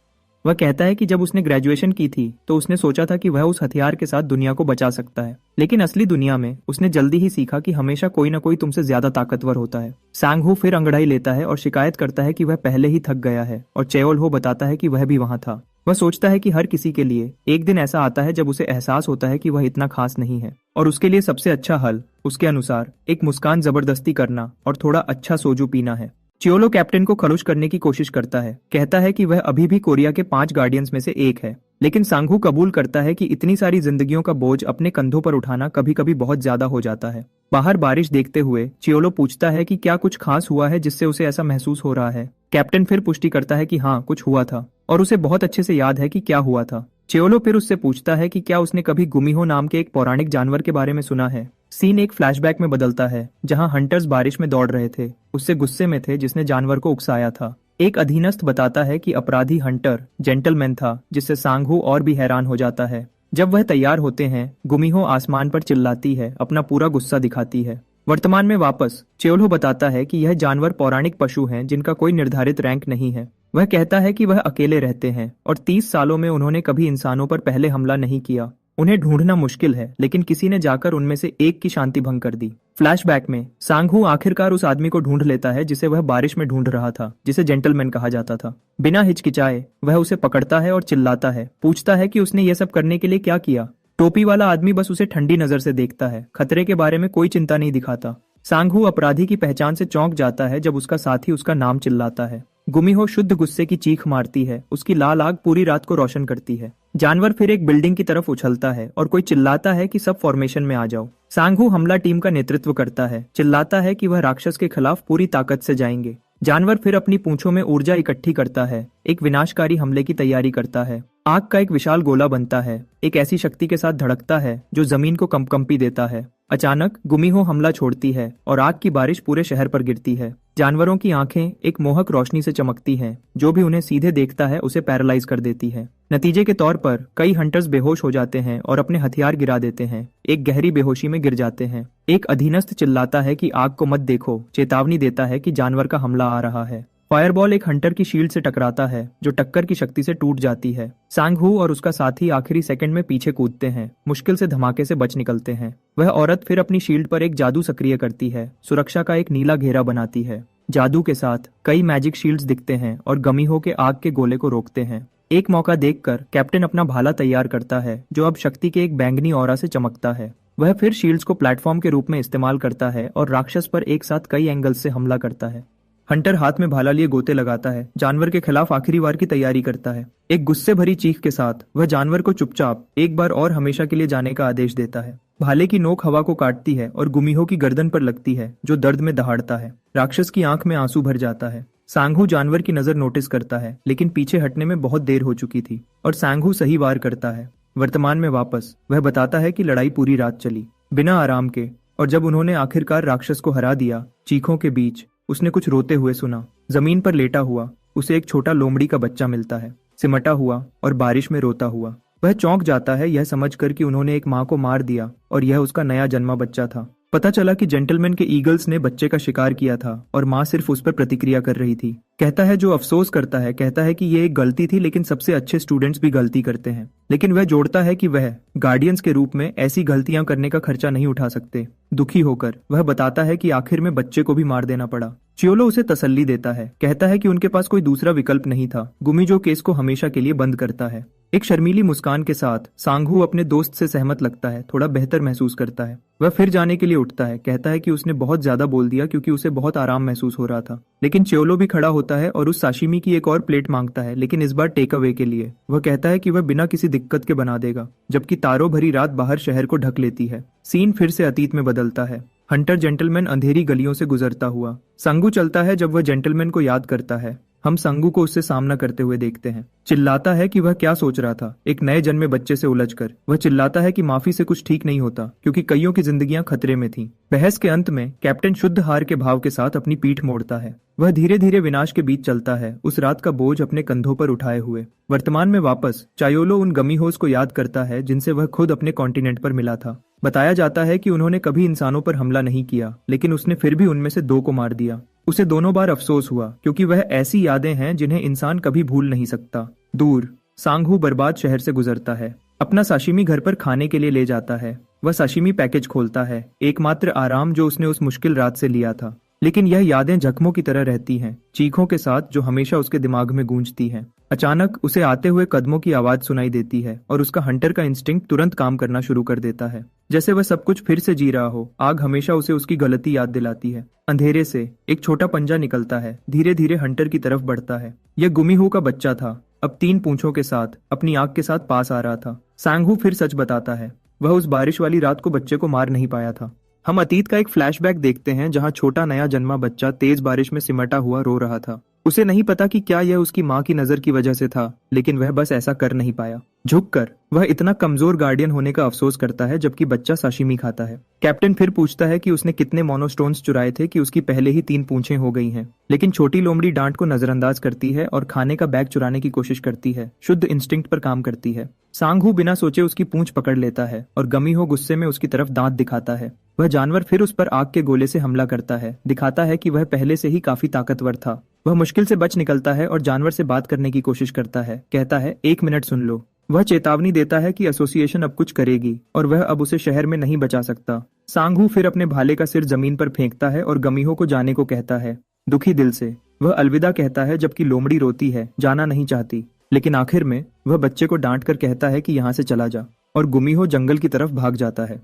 वह कहता है कि जब उसने ग्रेजुएशन की थी तो उसने सोचा था कि वह उस हथियार के साथ दुनिया को बचा सकता है, लेकिन असली दुनिया में उसने जल्दी ही सीखा कि हमेशा कोई ना कोई तुमसे ज्यादा ताकतवर होता है। सांग-हू फिर अंगड़ाई लेता है और शिकायत करता है कि वह पहले ही थक गया है, और चेओल-हो बताता है कि वह भी वहां था। वह सोचता है कि हर किसी के लिए एक दिन ऐसा आता है जब उसे एहसास होता है कि वह इतना खास नहीं है, और उसके लिए सबसे अच्छा हल उसके अनुसार एक मुस्कान जबरदस्ती करना और थोड़ा अच्छा सोजू पीना है। चियोलो कैप्टन को खड़ुश करने की कोशिश करता है, कहता है कि वह अभी भी कोरिया के 5 गार्डियंस में से एक है, लेकिन सांग-हू कबूल करता है कि इतनी सारी जिंदगियों का बोझ अपने कंधों पर उठाना कभी कभी बहुत ज्यादा हो जाता है। बाहर बारिश देखते हुए चियोलो पूछता है कि क्या कुछ खास हुआ है जिससे उसे ऐसा महसूस हो रहा है। कैप्टन फिर पुष्टि करता है कि हाँ, कुछ हुआ था और उसे बहुत अच्छे से याद है कि क्या हुआ था। चियोलो फिर उससे पूछता है कि क्या उसने कभी गुमिहो नाम के एक पौराणिक जानवर के बारे में सुना है। सीन एक फ्लैशबैक में बदलता है, जहां हंटर्स बारिश में दौड़ रहे थे, उससे गुस्से में थे जिसने जानवर को उकसाया था। एक अधीनस्थ बताता है कि अपराधी हंटर जेंटलमैन था, जिससे सांग-हू और भी हैरान हो जाता है। जब वह तैयार होते हैं, गुमिहो आसमान पर चिल्लाती है, अपना पूरा गुस्सा दिखाती है। वर्तमान में वापस चियोलो बताता है कि यह जानवर पौराणिक पशु हैं जिनका कोई निर्धारित रैंक नहीं है। वह कहता है कि वह अकेले रहते हैं और 30 सालों में उन्होंने कभी इंसानों पर पहले हमला नहीं किया। उन्हें ढूंढना मुश्किल है, लेकिन किसी ने जाकर उनमें से एक की शांति भंग कर दी। फ्लैशबैक में सांग-हू आखिरकार उस आदमी को ढूंढ लेता है जिसे वह बारिश में ढूंढ रहा था, जिसे जेंटलमैन कहा जाता था। बिना हिचकिचाए वह उसे पकड़ता है और चिल्लाता है, पूछता है कि उसने ये सब करने के लिए क्या किया। टोपी वाला आदमी बस उसे ठंडी नजर से देखता है, खतरे के बारे में कोई चिंता नहीं दिखाता। सांग-हू अपराधी की पहचान से चौंक जाता है जब उसका साथी उसका नाम चिल्लाता है। गुमिहो शुद्ध गुस्से की चीख मारती है, उसकी लाल आग पूरी रात को रोशन करती है। जानवर फिर एक बिल्डिंग की तरफ उछलता है और कोई चिल्लाता है कि सब फॉर्मेशन में आ जाओ। सांग-हू हमला टीम का नेतृत्व करता है, चिल्लाता है कि वह राक्षस के खिलाफ पूरी ताकत से जाएंगे। जानवर फिर अपनी पूंछों में ऊर्जा इकट्ठी करता है, एक विनाशकारी हमले की तैयारी करता है। आग का एक विशाल गोला बनता है, एक ऐसी शक्ति के साथ धड़कता है जो जमीन को कंपकंपी देता है। अचानक गुमिहो हमला छोड़ती है और आग की बारिश पूरे शहर पर गिरती है। जानवरों की आंखें एक मोहक रोशनी से चमकती हैं, जो भी उन्हें सीधे देखता है उसे पैरालाइज कर देती है। नतीजे के तौर पर कई हंटर्स बेहोश हो जाते हैं और अपने हथियार गिरा देते हैं, एक गहरी बेहोशी में गिर जाते हैं। एक अधीनस्थ चिल्लाता है कि आग को मत देखो, चेतावनी देता है कि जानवर का हमला आ रहा है। फायरबॉल एक हंटर की शील्ड से टकराता है, जो टक्कर की शक्ति से टूट जाती है। सांग-हू और उसका साथी आखिरी सेकंड में पीछे कूदते हैं, मुश्किल से धमाके से बच निकलते हैं। वह औरत फिर अपनी शील्ड पर एक जादू सक्रिय करती है, सुरक्षा का एक नीला घेरा बनाती है। जादू के साथ कई मैजिक शील्ड्स दिखते हैं और गमीहो के आग के गोले को रोकते हैं। एक मौका देखकर कैप्टन अपना भाला तैयार करता है, जो अब शक्ति के एक बैंगनी ऑरा से चमकता है। वह फिर शील्ड्स को प्लेटफॉर्म के रूप में इस्तेमाल करता है और राक्षस पर एक साथ कई एंगल से हमला करता है। हंटर हाथ में भाला लिए गोते लगाता है, जानवर के खिलाफ आखिरी वार की तैयारी करता है। एक गुस्से भरी चीख के साथ वह जानवर को चुपचाप एक बार और हमेशा के लिए जाने का आदेश देता है। भाले की नोक हवा को काटती है और गुमिहो की गर्दन पर लगती है, जो दर्द में दहाड़ता है। राक्षस की आंख में आंसू भर जाता है। सांग-हू जानवर की नजर नोटिस करता है, लेकिन पीछे हटने में बहुत देर हो चुकी थी और सांग-हू सही वार करता है। वर्तमान में वापस वह बताता है कि लड़ाई पूरी रात चली, बिना आराम के, और जब उन्होंने आखिरकार राक्षस को हरा दिया, चीखों के बीच उसने कुछ रोते हुए सुना। जमीन पर लेटा हुआ उसे एक छोटा लोमड़ी का बच्चा मिलता है, सिमटा हुआ और बारिश में रोता हुआ। वह चौंक जाता है, यह समझकर कि उन्होंने एक माँ को मार दिया और यह उसका नया जन्मा बच्चा था। पता चला कि जेंटलमैन के ईगल्स ने बच्चे का शिकार किया था और माँ सिर्फ उस पर प्रतिक्रिया कर रही थी। कहता है जो अफसोस करता है, कहता है कि ये एक गलती थी, लेकिन सबसे अच्छे स्टूडेंट्स भी गलती करते हैं। लेकिन वह जोड़ता है कि वह गार्डियंस के रूप में ऐसी गलतियां करने का खर्चा नहीं उठा सकते। दुखी होकर वह बताता है कि आखिर में बच्चे को भी मार देना पड़ा। चियोलो उसे तसल्ली देता है, कहता है कि उनके पास कोई दूसरा विकल्प नहीं था। गुमिजो केस को हमेशा के लिए बंद करता है। एक शर्मीली मुस्कान के साथ सांघू अपने दोस्त से सहमत लगता है, थोड़ा बेहतर महसूस करता है। वह फिर जाने के लिए उठता है, कहता है कि उसने बहुत ज्यादा बोल दिया क्योंकि उसे बहुत आराम महसूस हो रहा था। लेकिन चियोलो भी खड़ा होता है और उस साशिमी की एक और प्लेट मांगता है, लेकिन इस बार टेक अवे के लिए। वह कहता है कि वह बिना किसी दिक्कत के बना देगा। जबकि तारों भरी रात बाहर शहर को ढक लेती है। सीन फिर से अतीत में बदलता है। हंटर जेंटलमैन अंधेरी गलियों से गुजरता हुआ। संगू चलता है जब वह जेंटलमैन को याद करता है। हम संगू को उससे सामना करते हुए देखते हैं। चिल्लाता है कि वह क्या सोच रहा था, एक नए जन्मे बच्चे से उलझकर। वह चिल्लाता है कि माफी से कुछ ठीक नहीं होता क्योंकि कईयों की जिंदगियां खतरे में थीं। बहस के अंत में कैप्टन शुद्ध हार के भाव के साथ अपनी पीठ मोड़ता है। वह धीरे धीरे विनाश के बीच चलता है, उस रात का बोझ अपने कंधों पर उठाए हुए। वर्तमान में वापस चायोलो उन गमीहोस को याद करता है जिनसे वह खुद अपने कॉन्टिनेंट पर मिला था। बताया जाता है कि उन्होंने कभी इंसानों पर हमला नहीं किया, लेकिन उसने फिर भी उनमें से 2 को मार दिया। उसे दोनों बार अफसोस हुआ क्योंकि वह ऐसी यादें हैं जिन्हें इंसान कभी भूल नहीं सकता। दूर सांघू बर्बाद शहर से गुजरता है। अपना साशिमी घर पर खाने के लिए ले जाता है। वह साशिमी पैकेज खोलता है, एकमात्र आराम जो उसने उस मुश्किल रात से लिया था। लेकिन यह यादें जख्मों की तरह रहती हैं, चीखों के साथ जो हमेशा उसके दिमाग में गूंजती हैं। अचानक उसे आते हुए कदमों की आवाज सुनाई देती है और उसका हंटर का इंस्टिंक्ट तुरंत काम करना शुरू कर देता है, जैसे वह सब कुछ फिर से जी रहा हो। आग हमेशा उसे उसकी गलती याद दिलाती है। अंधेरे से एक छोटा पंजा निकलता है, धीरे धीरे हंटर की तरफ बढ़ता है। यह गुमिहो का बच्चा था, अब 3 पूंछों के साथ अपनी आग के साथ पास आ रहा था। सांघू फिर सच बताता है, वह उस बारिश वाली रात को बच्चे को मार नहीं पाया था। हम अतीत का एक फ्लैशबैक देखते हैं जहां छोटा नया जन्मा बच्चा तेज बारिश में सिमटा हुआ रो रहा था। उसे नहीं पता कि क्या यह उसकी माँ की नजर की वजह से था, लेकिन वह बस ऐसा कर नहीं पाया। झुककर वह इतना कमजोर गार्डियन होने का अफसोस करता है जबकि बच्चा साशिमी खाता है। कैप्टन फिर पूछता है कि उसने कितने मोनोस्टोन्स चुराए थे कि उसकी पहले ही 3 पूंछें हो गई हैं। लेकिन छोटी लोमड़ी डांट को नजरअंदाज करती है और खाने का बैग चुराने की कोशिश करती है। शुद्ध इंस्टिंक्ट पर काम करती है। सांघू बिना सोचे उसकी पूंछ पकड़ लेता है और गमीहो गुस्से में उसकी तरफ दांत दिखाता है। वह जानवर फिर उस पर आग के गोले से हमला करता है, दिखाता है कि वह पहले से ही काफी ताकतवर था। वह मुश्किल से बच निकलता है और जानवर से बात करने की कोशिश करता है। कहता है 1 मिनट सुन लो। वह चेतावनी देता है कि एसोसिएशन अब कुछ करेगी और वह अब उसे शहर में नहीं बचा सकता। सांघू फिर अपने भाले का सिर जमीन पर फेंकता है और गमीहो को जाने को कहता है। दुखी दिल से वह अलविदा कहता है जबकि लोमड़ी रोती है, जाना नहीं चाहती। लेकिन आखिर में वह बच्चे को डांट कर कहता है कि यहाँ से चला जा, और गुमिहो जंगल की तरफ भाग जाता है।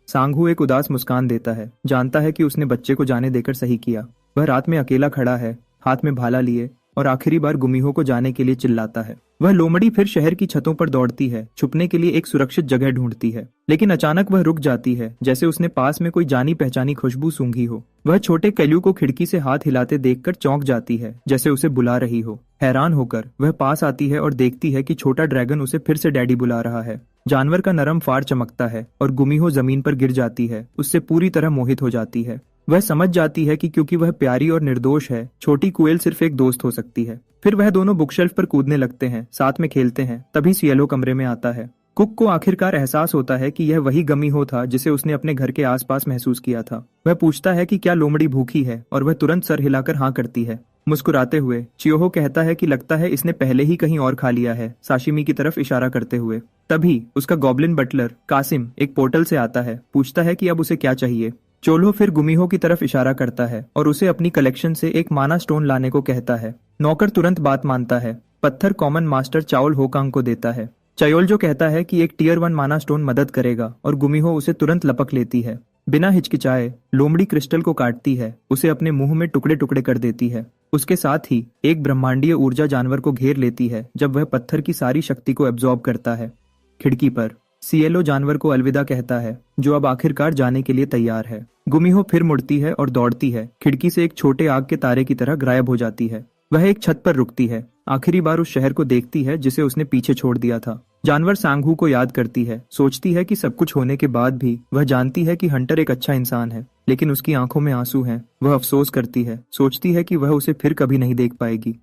सांघू एक उदास मुस्कान देता है, जानता है कि उसने बच्चे को जाने देकर सही किया। वह रात में अकेला खड़ा है, हाथ में भाला लिए, और आखिरी बार गुमिहो को जाने के लिए चिल्लाता है। वह लोमड़ी फिर शहर की छतों पर दौड़ती है, छुपने के लिए एक सुरक्षित जगह ढूंढती है। लेकिन अचानक वह रुक जाती है, जैसे उसने पास में कोई जानी पहचानी खुशबू सूंघी हो। वह छोटे कैल्यू को खिड़की से हाथ हिलाते देखकर चौंक जाती है, जैसे उसे बुला रही हो। हैरान होकर वह पास आती है और देखती है कि छोटा ड्रैगन उसे फिर से डैडी बुला रहा है। जानवर का नरम फाड़ चमकता है और गुमिहो जमीन पर गिर जाती है, उससे पूरी तरह मोहित हो जाती है। वह समझ जाती है कि क्योंकि वह प्यारी और निर्दोष है, छोटी कुएल सिर्फ एक दोस्त हो सकती है। फिर वह दोनों बुकशेल्फ पर कूदने लगते हैं, साथ में खेलते हैं। तभी सियलो कमरे में आता है। कुक को आखिरकार एहसास होता है कि यह वही गमीहो था जिसे उसने अपने घर के आसपास महसूस किया था। वह पूछता है कि क्या लोमड़ी भूखी है, और वह तुरंत सर हिलाकर हाँ करती है। मुस्कुराते हुए चियोहो कहता है कि लगता है इसने पहले ही कहीं और खा लिया है, साशिमी की तरफ इशारा करते हुए। तभी उसका गॉब्लिन बटलर कासिम एक पोर्टल से आता है, पूछता है कि अब उसे क्या चाहिए। चोलो फिर गुमिहो की तरफ इशारा करता है और उसे अपनी कलेक्शन से एक माना स्टोन लाने को कहता है। नौकर तुरंत बात मानता है। पत्थर कॉमन मास्टर चाओल होकांग को देता है। चयोल जो कहता है कि एक टियर 1 माना स्टोन मदद करेगा, और गुमिहो उसे तुरंत लपक लेती है। बिना हिचकिचाए लोमड़ी क्रिस्टल को काटती है, उसे अपने मुंह में टुकड़े टुकड़े कर देती है। उसके साथ ही एक ब्रह्मांडीय ऊर्जा जानवर को घेर लेती है जब वह पत्थर की सारी शक्ति को एब्जॉर्ब करता है। खिड़की पर सियलो जानवर को अलविदा कहता है, जो अब आखिरकार जाने के लिए तैयार है। गुमिहो फिर मुड़ती है और दौड़ती है, खिड़की से एक छोटे आग के तारे की तरह गायब हो जाती है। वह एक छत पर रुकती है, आखिरी बार उस शहर को देखती है जिसे उसने पीछे छोड़ दिया था। जानवर सांघू को याद करती है, सोचती है कि सब कुछ होने के बाद भी वह जानती है कि हंटर एक अच्छा इंसान है, लेकिन उसकी आंखों में आंसू हैं। वह अफसोस करती है, सोचती है कि वह उसे फिर कभी नहीं देख पाएगी।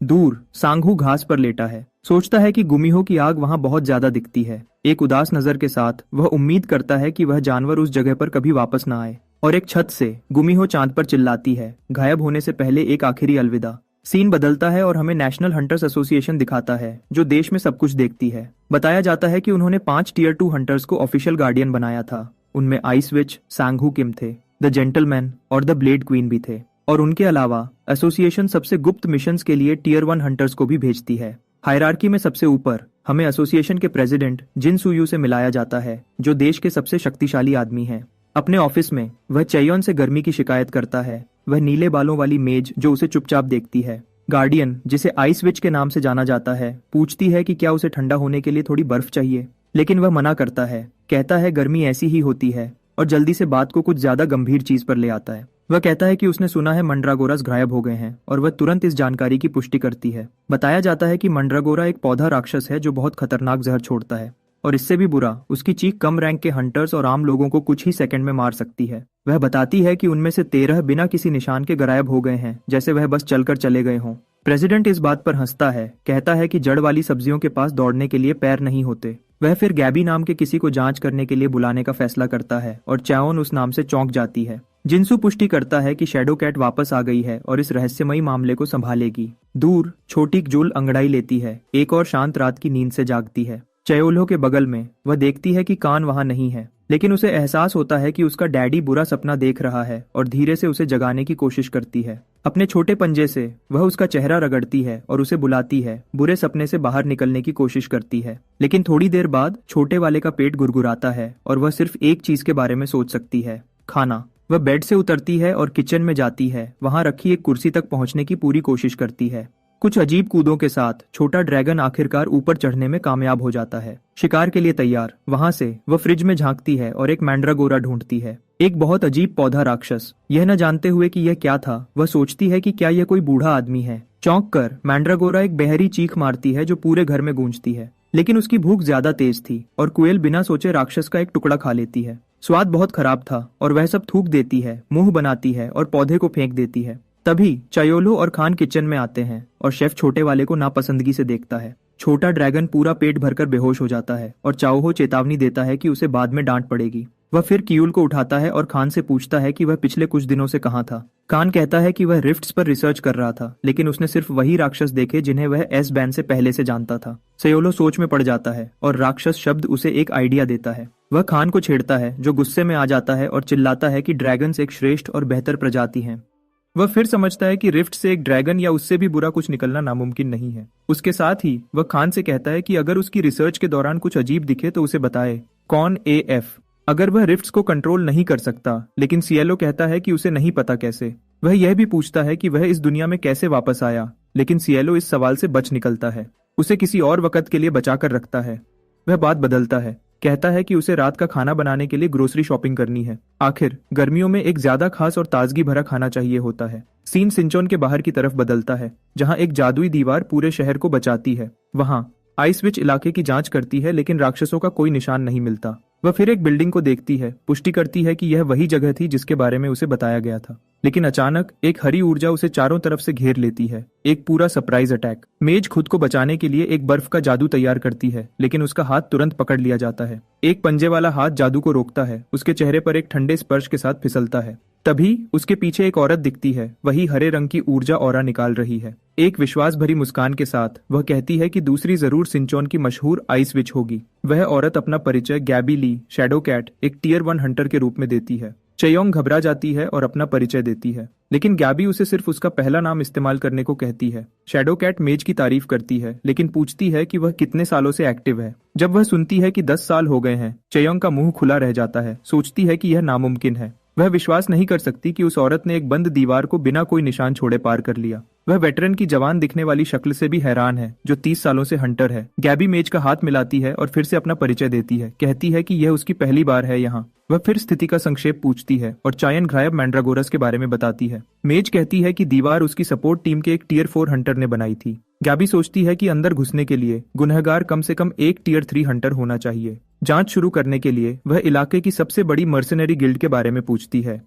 दूर सांघू घास पर लेटा है, सोचता है कि गुमिहो की आग वहां बहुत ज्यादा दिखती है। एक उदास नजर के साथ वह उम्मीद करता है कि वह जानवर उस जगह पर कभी वापस ना आए। और एक छत से गुमी हो चांद पर चिल्लाती है, गायब होने से पहले एक आखिरी अलविदा। सीन बदलता है और हमें नेशनल हंटर्स एसोसिएशन दिखाता है, जो देश में सब कुछ देखती है। बताया जाता है कि उन्होंने 5 टियर 2 हंटर्स को ऑफिशियल गार्डियन बनाया था। उनमें आइस विच, सांगहू किम थे, द जेंटलमैन और द ब्लेड क्वीन भी थे। और उनके अलावा एसोसिएशन सबसे गुप्त मिशंस के लिए टियर 1 हंटर्स को भी भेजती है। हायरार्की में सबसे ऊपर हमें एसोसिएशन के प्रेसिडेंट जिन सुयू से मिलाया जाता है, जो देश के सबसे शक्तिशाली आदमी हैं। अपने ऑफिस में वह चेयोन से गर्मी की शिकायत करता है। वह नीले बालों वाली मेज जो उसे चुपचाप देखती है। गार्डियन, जिसे आइस विच के नाम से जाना जाता है, पूछती है कि क्या उसे ठंडा होने के लिए थोड़ी बर्फ चाहिए, लेकिन वह मना करता है। कहता है गर्मी ऐसी ही होती है, और जल्दी से बात को कुछ ज्यादा गंभीर चीज पर ले आता है। वह कहता है कि उसने सुना है मंड्रागोरास गायब हो गए हैं, और वह तुरंत इस जानकारी की पुष्टि करती है। बताया जाता है कि मंड्रागोरा एक पौधा राक्षस है जो बहुत खतरनाक जहर छोड़ता है, और इससे भी बुरा, उसकी चीख कम रैंक के हंटर्स और आम लोगों को कुछ ही सेकंड में मार सकती है। वह बताती है कि उनमें से 13 बिना किसी निशान के गायब हो गए हैं, जैसे वह बस चलकर चले गए हों। प्रेसिडेंट इस बात पर हंसता है, कहता है कि जड़ वाली सब्जियों के पास दौड़ने के लिए पैर नहीं होते। वह फिर गैबी नाम के किसी को जांच करने के लिए बुलाने का फैसला करता है, और चाओन उस नाम से चौंक जाती है। जिनसू पुष्टि करता है कि शैडो कैट वापस आ गई है और इस रहस्यमयी मामले को संभालेगी। दूर छोटी जूल अंगड़ाई लेती है, एक और शांत रात की नींद से जागती है। चयोलो के बगल में वह देखती है कि कान वहां नहीं है, लेकिन उसे एहसास होता है कि उसका डैडी बुरा सपना देख रहा है और धीरे से उसे जगाने की कोशिश करती है। अपने छोटे पंजे से वह उसका चेहरा रगड़ती है और उसे बुलाती है, बुरे सपने से बाहर निकलने की कोशिश करती है। लेकिन थोड़ी देर बाद छोटे वाले का पेट गुरगुराता है और वह सिर्फ एक चीज के बारे में सोच सकती है, खाना। वह बेड से उतरती है और किचन में जाती है। वहां रखी एक कुर्सी तक पहुंचने की पूरी कोशिश करती है। कुछ अजीब कूदों के साथ छोटा ड्रैगन आखिरकार ऊपर चढ़ने में कामयाब हो जाता है, शिकार के लिए तैयार। वहां से वह फ्रिज में झांकती है और एक मैंड्रागोरा ढूंढती है, एक बहुत अजीब पौधा राक्षस। यह न जानते हुए कि यह क्या था, वह सोचती है कि क्या यह कोई बूढ़ा आदमी है। चौंक कर मैंड्रागोरा एक बहरी चीख मारती है जो पूरे घर में गूंजती है। लेकिन उसकी भूख ज्यादा तेज थी और कुएल बिना सोचे राक्षस का एक टुकड़ा खा लेती है। स्वाद बहुत खराब था और वह सब थूक देती है, मुंह बनाती है और पौधे को फेंक देती है। तभी चायोलो और खान किचन में आते हैं और शेफ छोटे वाले को नापसंदगी से देखता है। छोटा ड्रैगन पूरा पेट भरकर बेहोश हो जाता है और चाओहो चेतावनी देता है कि उसे बाद में डांट पड़ेगी। वह फिर कियूल को उठाता है और खान से पूछता है कि वह पिछले कुछ दिनों से कहाँ था। खान कहता है कि वह रिफ्ट्स पर रिसर्च कर रहा था, लेकिन उसने सिर्फ वही राक्षस देखे जिन्हें वह एस बैन से पहले से जानता था। सयोलो सोच में पड़ जाता है और राक्षस शब्द उसे एक आइडिया देता है। वह खान को छेड़ता है, जो गुस्से में आ जाता है और चिल्लाता है कि ड्रैगन्स एक श्रेष्ठ और बेहतर प्रजाति हैं। वह फिर समझता है कि रिफ्ट से एक ड्रैगन या उससे भी बुरा कुछ निकलना नामुमकिन नहीं है। उसके साथ ही वह खान से कहता है कि अगर उसकी रिसर्च के दौरान कुछ अजीब दिखे तो उसे बताए। कौन AF? अगर वह रिफ्ट्स को कंट्रोल नहीं कर सकता, लेकिन सिएलो कहता है कि उसे नहीं पता कैसे। वह यह भी पूछता है कि वह इस दुनिया में कैसे वापस आया, लेकिन सिएलो इस सवाल से बच निकलता है, उसे किसी और वक्त के लिए बचाकर रखता है। वह बात बदलता है, कहता है कि उसे रात का खाना बनाने के लिए ग्रोसरी शॉपिंग करनी है। आखिर गर्मियों में एक ज्यादा खास और ताजगी भरा खाना चाहिए होता है। सीन सिंचोन के बाहर की तरफ बदलता है, जहां एक जादुई दीवार पूरे शहर को बचाती है। वहां आइस विच इलाके की जांच करती है, लेकिन राक्षसों का कोई निशान नहीं मिलता। वह फिर एक बिल्डिंग को देखती है, पुष्टि करती है कि यह वही जगह थी जिसके बारे में उसे बताया गया था। लेकिन अचानक एक हरी ऊर्जा उसे चारों तरफ से घेर लेती है, एक पूरा सरप्राइज अटैक। मेज खुद को बचाने के लिए एक बर्फ का जादू तैयार करती है, लेकिन उसका हाथ तुरंत पकड़ लिया जाता है। एक पंजे वाला हाथ जादू को रोकता है, उसके चेहरे पर एक ठंडे स्पर्श के साथ फिसलता है। तभी उसके पीछे एक औरत दिखती है, वही हरे रंग की ऊर्जा ऑरा निकाल रही है। एक विश्वास भरी मुस्कान के साथ वह कहती है कि दूसरी जरूर सिंचोन की मशहूर आइस विच होगी। वह औरत अपना परिचय गैबी ली, शैडो कैट, एक टियर 1 हंटर के रूप में देती है। चेयोंग घबरा जाती है और अपना परिचय देती है, लेकिन गैबी उसे सिर्फ उसका पहला नाम इस्तेमाल करने को कहती है। शैडो कैट मेज की तारीफ करती है, लेकिन पूछती है कि वह कितने सालों से एक्टिव है। जब वह सुनती है कि 10 साल हो गए हैं, चेयोंग का मुंह खुला रह जाता है। सोचती है कि यह नामुमकिन है। वह विश्वास नहीं कर सकती कि उस औरत ने एक बंद दीवार को बिना कोई निशान छोड़े पार कर लिया। वह वेटरन की जवान दिखने वाली शक्ल से भी हैरान है, जो 30 सालों से हंटर है। गैबी मेज का हाथ मिलाती है और फिर से अपना परिचय देती है, कहती है कि यह उसकी पहली बार है यहाँ। वह फिर स्थिति का संक्षेप पूछती है और चायन घायब मैंड्रागोरस के बारे में बताती है। मेज कहती है कि दीवार उसकी सपोर्ट टीम के एक टियर 4 हंटर ने बनाई थी। गैबी सोचती है कि अंदर घुसने के लिए गुनहगार कम से कम एक टियर 3 हंटर होना चाहिए। जांच शुरू करने के लिए वह इलाके की सबसे बड़ी मर्सनरी गिल्ड के बारे में पूछती है।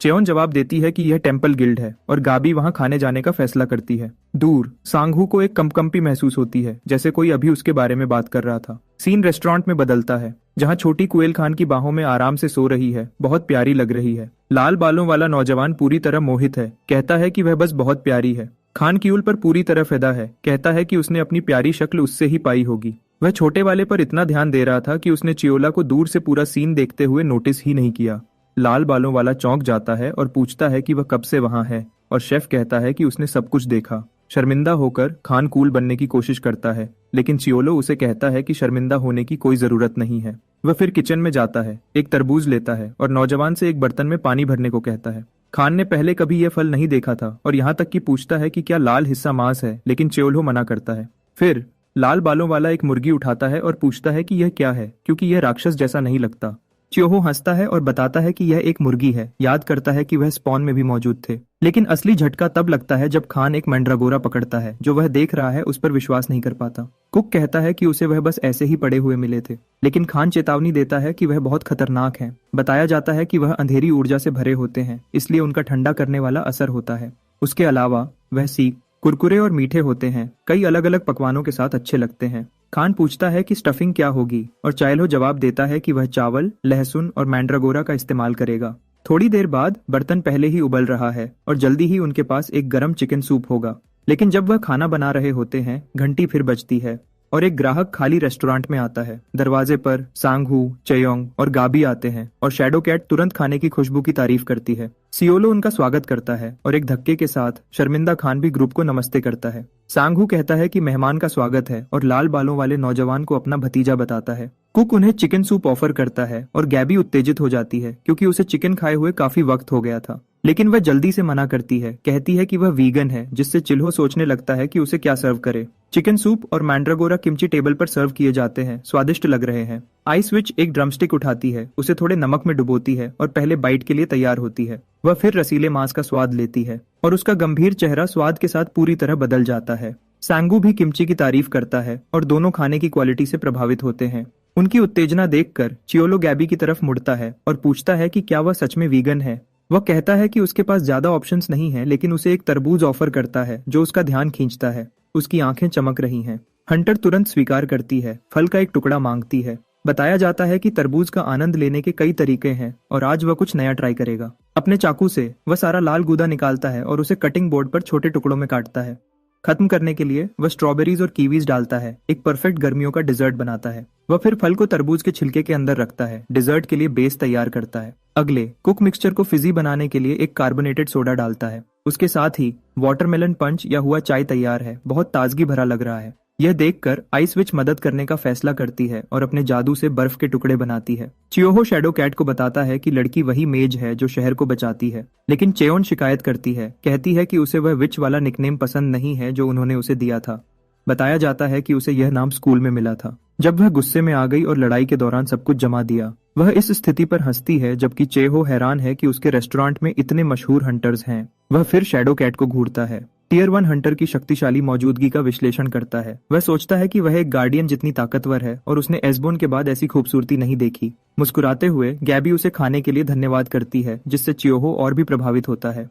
चेयोन जवाब देती है कि यह टेंपल गिल्ड है और गाबी वहां खाने जाने का फैसला करती है। दूर सांगहू को एक कंपकंपी महसूस होती है, जैसे कोई अभी उसके बारे में बात कर रहा था। सीन रेस्टोरेंट में बदलता है। जहाँ छोटी कुएल खान की बाहों में आराम से सो रही है, बहुत प्यारी लग रही है। लाल बालों वाला नौजवान पूरी तरह मोहित है, कहता है कि वह बस बहुत प्यारी है। खान क्यूल पर पूरी तरह फिदा है, कहता है कि उसने अपनी प्यारी शक्ल उससे ही पाई होगी। वह छोटे वाले पर इतना ध्यान दे रहा था कि उसने चियोला को दूर से पूरा सीन देखते हुए नोटिस ही नहीं किया। लाल बालों वाला चौंक जाता है और पूछता है कि वह कब से वहां है, और शेफ कहता है कि उसने सब कुछ देखा। शर्मिंदा होकर खान कूल बनने की कोशिश करता है, लेकिन चियोलो उसे कहता है कि शर्मिंदा होने की कोई जरूरत नहीं है। वह फिर किचन में जाता है, एक तरबूज लेता है और नौजवान से एक बर्तन में पानी भरने को कहता है। खान ने पहले कभी यह फल नहीं देखा था और यहाँ तक कि पूछता है कि क्या लाल हिस्सा मांस है, लेकिन चियोलो मना करता है। फिर लाल बालों वाला एक मुर्गी उठाता है और पूछता है कि यह क्या है, क्योंकि यह राक्षस जैसा नहीं लगता। च्योहो हंसता है और बताता है कि यह एक मुर्गी है, याद करता है कि वह स्पॉन में भी मौजूद थे। लेकिन असली झटका तब लगता है जब खान एक मैंड्रागोरा पकड़ता है। जो वह देख रहा है उस पर विश्वास नहीं कर पाता। कुक कहता है कि उसे वह बस ऐसे ही पड़े हुए मिले थे, लेकिन खान चेतावनी देता है कि वह बहुत खतरनाक है। बताया जाता है कि वह अंधेरी ऊर्जा से भरे होते हैं, इसलिए उनका ठंडा करने वाला असर होता है। उसके अलावा वह सीख, कुरकुरे और मीठे होते हैं, कई अलग अलग पकवानों के साथ अच्छे लगते हैं। खान पूछता है कि स्टफिंग क्या होगी और चायलो जवाब देता है कि वह चावल, लहसुन और मैंड्रागोरा का इस्तेमाल करेगा। थोड़ी देर बाद बर्तन पहले ही उबल रहा है और जल्दी ही उनके पास एक गरम चिकन सूप होगा। लेकिन जब वह खाना बना रहे होते हैं, घंटी फिर बजती है और एक ग्राहक खाली रेस्टोरेंट में आता है। दरवाजे पर सांगहू, चेयोंग और गाबी आते हैं और शैडो कैट तुरंत खाने की खुशबू की तारीफ करती है। सियोलो उनका स्वागत करता है और एक धक्के के साथ शर्मिंदा खान भी ग्रुप को नमस्ते करता है। सांगहू कहता है कि मेहमान का स्वागत है और लाल बालों वाले नौजवान को अपना भतीजा बताता है। कुक उन्हें चिकन सूप ऑफर करता है और गैबी उत्तेजित हो जाती है क्योंकि उसे चिकन खाए हुए काफी वक्त हो गया था। लेकिन वह जल्दी से मना करती है, कहती है कि वह वीगन है, जिससे चिल्हो सोचने लगता है कि उसे क्या सर्व करे। चिकन सूप और मैंड्रागोरा किमची टेबल पर सर्व किए जाते हैं, स्वादिष्ट लग रहे हैं। आइस विच एक ड्रमस्टिक उठाती है, उसे थोड़े नमक में डुबोती है और पहले बाइट के लिए तैयार होती है। वह फिर रसीले मांस का स्वाद लेती है और उसका गंभीर चेहरा स्वाद के साथ पूरी तरह बदल जाता है। सांगू भी किमची की तारीफ करता है और दोनों खाने की क्वालिटी से प्रभावित होते हैं। उनकी उत्तेजना देखकर चियोलो गैबी की तरफ मुड़ता है और पूछता है कि क्या वह सच में वीगन है। वह कहता है कि उसके पास ज्यादा ऑप्शंस नहीं है, लेकिन उसे एक तरबूज ऑफर करता है जो उसका ध्यान खींचता है। उसकी आंखें चमक रही हैं। हंटर तुरंत स्वीकार करती है, फल का एक टुकड़ा मांगती है। बताया जाता है कि तरबूज का आनंद लेने के कई तरीके हैं और आज वह कुछ नया ट्राई करेगा। अपने चाकू से वह सारा लाल गूदा निकालता है और उसे कटिंग बोर्ड पर छोटे टुकड़ों में काटता है। खत्म करने के लिए वह स्ट्रॉबेरीज और कीवीज डालता है, एक परफेक्ट गर्मियों का डिजर्ट बनाता है। वह फिर फल को तरबूज के छिलके के अंदर रखता है, डिजर्ट के लिए बेस तैयार करता है। अगले कुक मिक्सचर को फिजी बनाने के लिए एक कार्बोनेटेड सोडा डालता है। उसके साथ ही वाटरमेलन पंच या हुआ चाय तैयार है, बहुत ताजगी भरा लग रहा है। यह देखकर आइस विच मदद करने का फैसला करती है और अपने जादू से बर्फ के टुकड़े बनाती है। चियोहो शैडो कैट को बताता है कि लड़की वही मेज है जो शहर को बचाती है, लेकिन चेयोन शिकायत करती है, कहती है कि उसे वह विच वाला निकनेम पसंद नहीं है जो उन्होंने उसे दिया था। बताया जाता है कि उसे यह नाम स्कूल में मिला था। जब वह गुस्से में आ गई और लड़ाई के दौरान सब कुछ जमा दिया। वह इस स्थिति पर हंसती है, जबकि चेहो हैरान है कि उसके रेस्टोरेंट में इतने मशहूर हंटर्स हैं। वह फिर शैडो कैट को घूरता है, टियर 1 हंटर की शक्तिशाली मौजूदगी का विश्लेषण करता है। वह सोचता है कि वह एक गार्डियन जितनी ताकतवर है और उसने एसबोन के बाद ऐसी खूबसूरती नहीं देखी। मुस्कुराते हुए गैबी उसे खाने के लिए धन्यवाद करती है, जिससे चियोहो और भी प्रभावित होता है।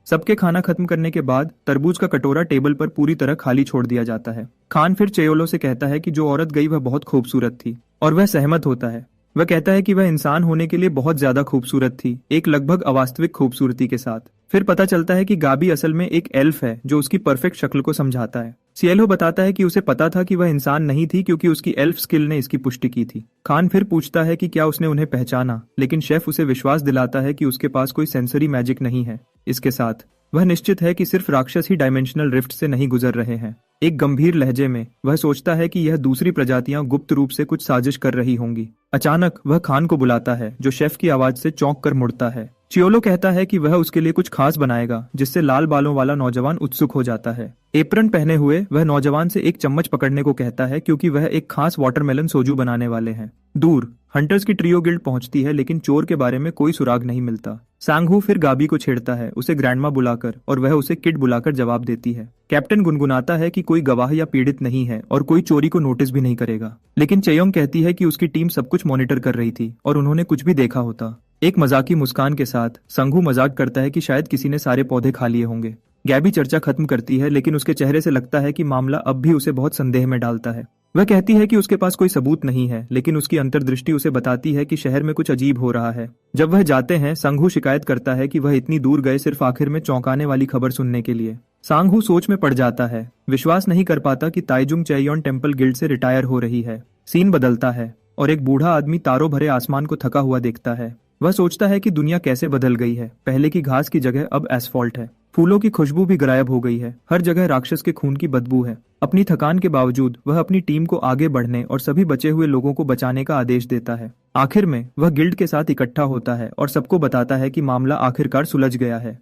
सबके खाना खत्म करने के बाद तरबूज का कटोरा टेबल पर पूरी तरह खाली छोड़ दिया जाता है। खान फिर चेयोलो से कहता है कि जो औरत गई वह बहुत खूबसूरत थी और वह सहमत होता है। वह कहता है कि वह इंसान होने के लिए बहुत ज्यादा खूबसूरत थी, एक लगभग अवास्तविक खूबसूरती के साथ। फिर पता चलता है कि गाबी असल में एक एल्फ है जो उसकी परफेक्ट शक्ल को समझाता है। सिएलो बताता है कि उसे पता था कि वह इंसान नहीं थी क्योंकि उसकी एल्फ स्किल ने इसकी पुष्टि की थी। खान फिर पूछता है कि क्या उसने उन्हें पहचाना, लेकिन शेफ उसे विश्वास दिलाता है कि उसके पास कोई सेंसरी मैजिक नहीं है। इसके साथ वह निश्चित है कि सिर्फ राक्षस ही डायमेंशनल रिफ्ट से नहीं गुजर रहे हैं। एक गंभीर लहजे में वह सोचता है कि यह दूसरी प्रजातियां गुप्त रूप से कुछ साजिश कर रही होंगी। अचानक वह खान को बुलाता है, जो शेफ की आवाज से चौंक कर मुड़ता है। चियोलो कहता है कि वह उसके लिए कुछ खास बनाएगा, जिससे लाल बालों वाला नौजवान उत्सुक हो जाता है। एप्रन पहने हुए वह नौजवान से एक चम्मच पकड़ने को कहता है, क्योंकि वह एक खास वाटरमेलन सोजू बनाने वाले हैं। दूर हंटर्स की ट्रियो गिल्ड पहुंचती है, लेकिन चोर के बारे में कोई सुराग नहीं मिलता। सांगहू फिर गाबी को छेड़ता है, उसे ग्रैंडमा बुलाकर, और वह उसे किड बुलाकर जवाब देती है। कैप्टन गुनगुनाता है कि कोई गवाह या पीड़ित नहीं है और कोई चोरी को नोटिस भी नहीं करेगा। लेकिन चेयोंग कहती है कि उसकी टीम सब कुछ मॉनिटर कर रही थी और उन्होंने कुछ भी देखा होता। एक मजाकी मुस्कान के साथ संघू मजाक करता है कि शायद किसी ने सारे पौधे खा लिए होंगे। गैबी चर्चा खत्म करती है, लेकिन उसके चेहरे से लगता है कि मामला अब भी उसे बहुत संदेह में डालता है। वह कहती है कि उसके पास कोई सबूत नहीं है, लेकिन उसकी अंतर्दृष्टि उसे बताती है कि शहर में कुछ अजीब हो रहा है। जब वह जाते हैं, संघू शिकायत करता है कि वह इतनी दूर गए सिर्फ आखिर में चौंकाने वाली खबर सुनने के लिए। सांघू सोच में पड़ जाता है, विश्वास नहीं कर पाता कि ताइजुंग चेयोन टेम्पल गिल्ड से रिटायर हो रही है। सीन बदलता है और एक बूढ़ा आदमी तारों भरे आसमान को थका हुआ देखता है। वह सोचता है कि दुनिया कैसे बदल गई है। पहले की घास की जगह अब एस्फॉल्ट है। फूलों की खुशबू भी गायब हो गई है। हर जगह राक्षस के खून की बदबू है। अपनी थकान के बावजूद वह अपनी टीम को आगे बढ़ने और सभी बचे हुए लोगों को बचाने का आदेश देता है। आखिर में वह गिल्ड के साथ इकट्ठा होता है और सबको बताता है कि मामला आखिरकार सुलझ गया है।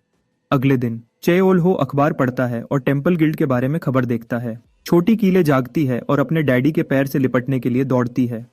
अगले दिन चेओल हो अखबार पढ़ता है और टेम्पल गिल्ड के बारे में खबर देखता है। छोटी कीले जागती है और अपने डैडी के पैर से लिपटने के लिए दौड़ती है।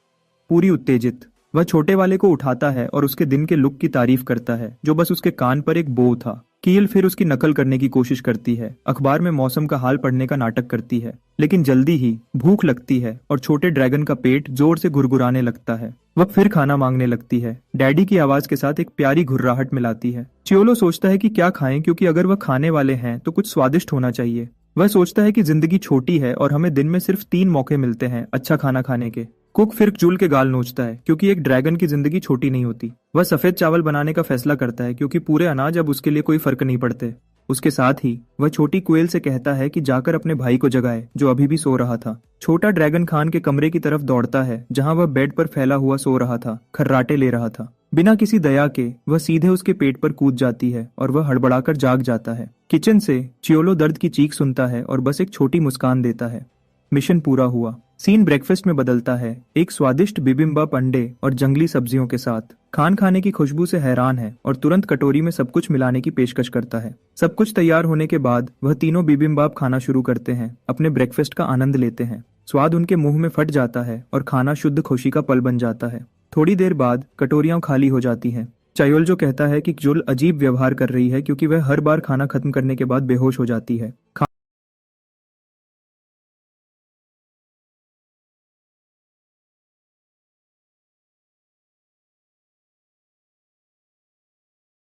पूरी उत्तेजित, वह छोटे वाले को उठाता है और उसके दिन के लुक की तारीफ करता है, जो बस उसके कान पर एक बो था। कील फिर उसकी नकल करने की कोशिश करती है। अखबार में मौसम का हाल पढ़ने का नाटक करती है, लेकिन जल्दी ही भूख लगती है और छोटे ड्रैगन का पेट जोर से गुरगुराने लगता है। वह फिर खाना मांगने लगती है। डैडी की आवाज के साथ एक प्यारी घुर्राहट मिलाती है। चियोलो सोचता है कि क्या खाएं, क्योंकि अगर वह खाने वाले हैं तो कुछ स्वादिष्ट होना चाहिए। वह सोचता है कि जिंदगी छोटी है और हमें दिन में सिर्फ 3 मौके मिलते हैं अच्छा खाना खाने के। कुक फिर जूल के गाल नोचता है, क्योंकि एक ड्रैगन की जिंदगी छोटी नहीं होती। वह सफेद चावल बनाने का फैसला करता है, क्योंकि पूरे अनाज अब उसके लिए कोई फर्क नहीं पड़ते। उसके साथ ही वह छोटी क्वेल से कहता है कि जाकर अपने भाई को जगाए, जो अभी भी सो रहा था। छोटा ड्रैगन खान के कमरे की तरफ दौड़ता है, जहां वह बेड पर फैला हुआ सो रहा था, खर्राटे ले रहा था। बिना किसी दया के वह सीधे उसके पेट पर कूद जाती है और वह हड़बड़ाकर जाग जाता है। किचन से चियोलो दर्द की चीख सुनता है और बस एक छोटी मुस्कान देता है। मिशन पूरा हुआ। सीन ब्रेकफास्ट में बदलता है, एक स्वादिष्ट बिबिम्बाप अंडे और जंगली सब्जियों के साथ। खान खाने की खुशबू से हैरान है और तुरंत कटोरी में सब कुछ मिलाने की पेशकश करता है। सब कुछ तैयार होने के बाद वह तीनों बिबिम्बाप खाना शुरू करते हैं, अपने ब्रेकफास्ट का आनंद लेते हैं। स्वाद उनके मुंह में फट जाता है और खाना शुद्ध खुशी का पल बन जाता है। थोड़ी देर बाद कटोरियां खाली हो जाती हैं। चायोल जो कहता है कि जुल अजीब व्यवहार कर रही है, क्योंकि वह हर बार खाना खत्म करने के बाद बेहोश हो जाती है।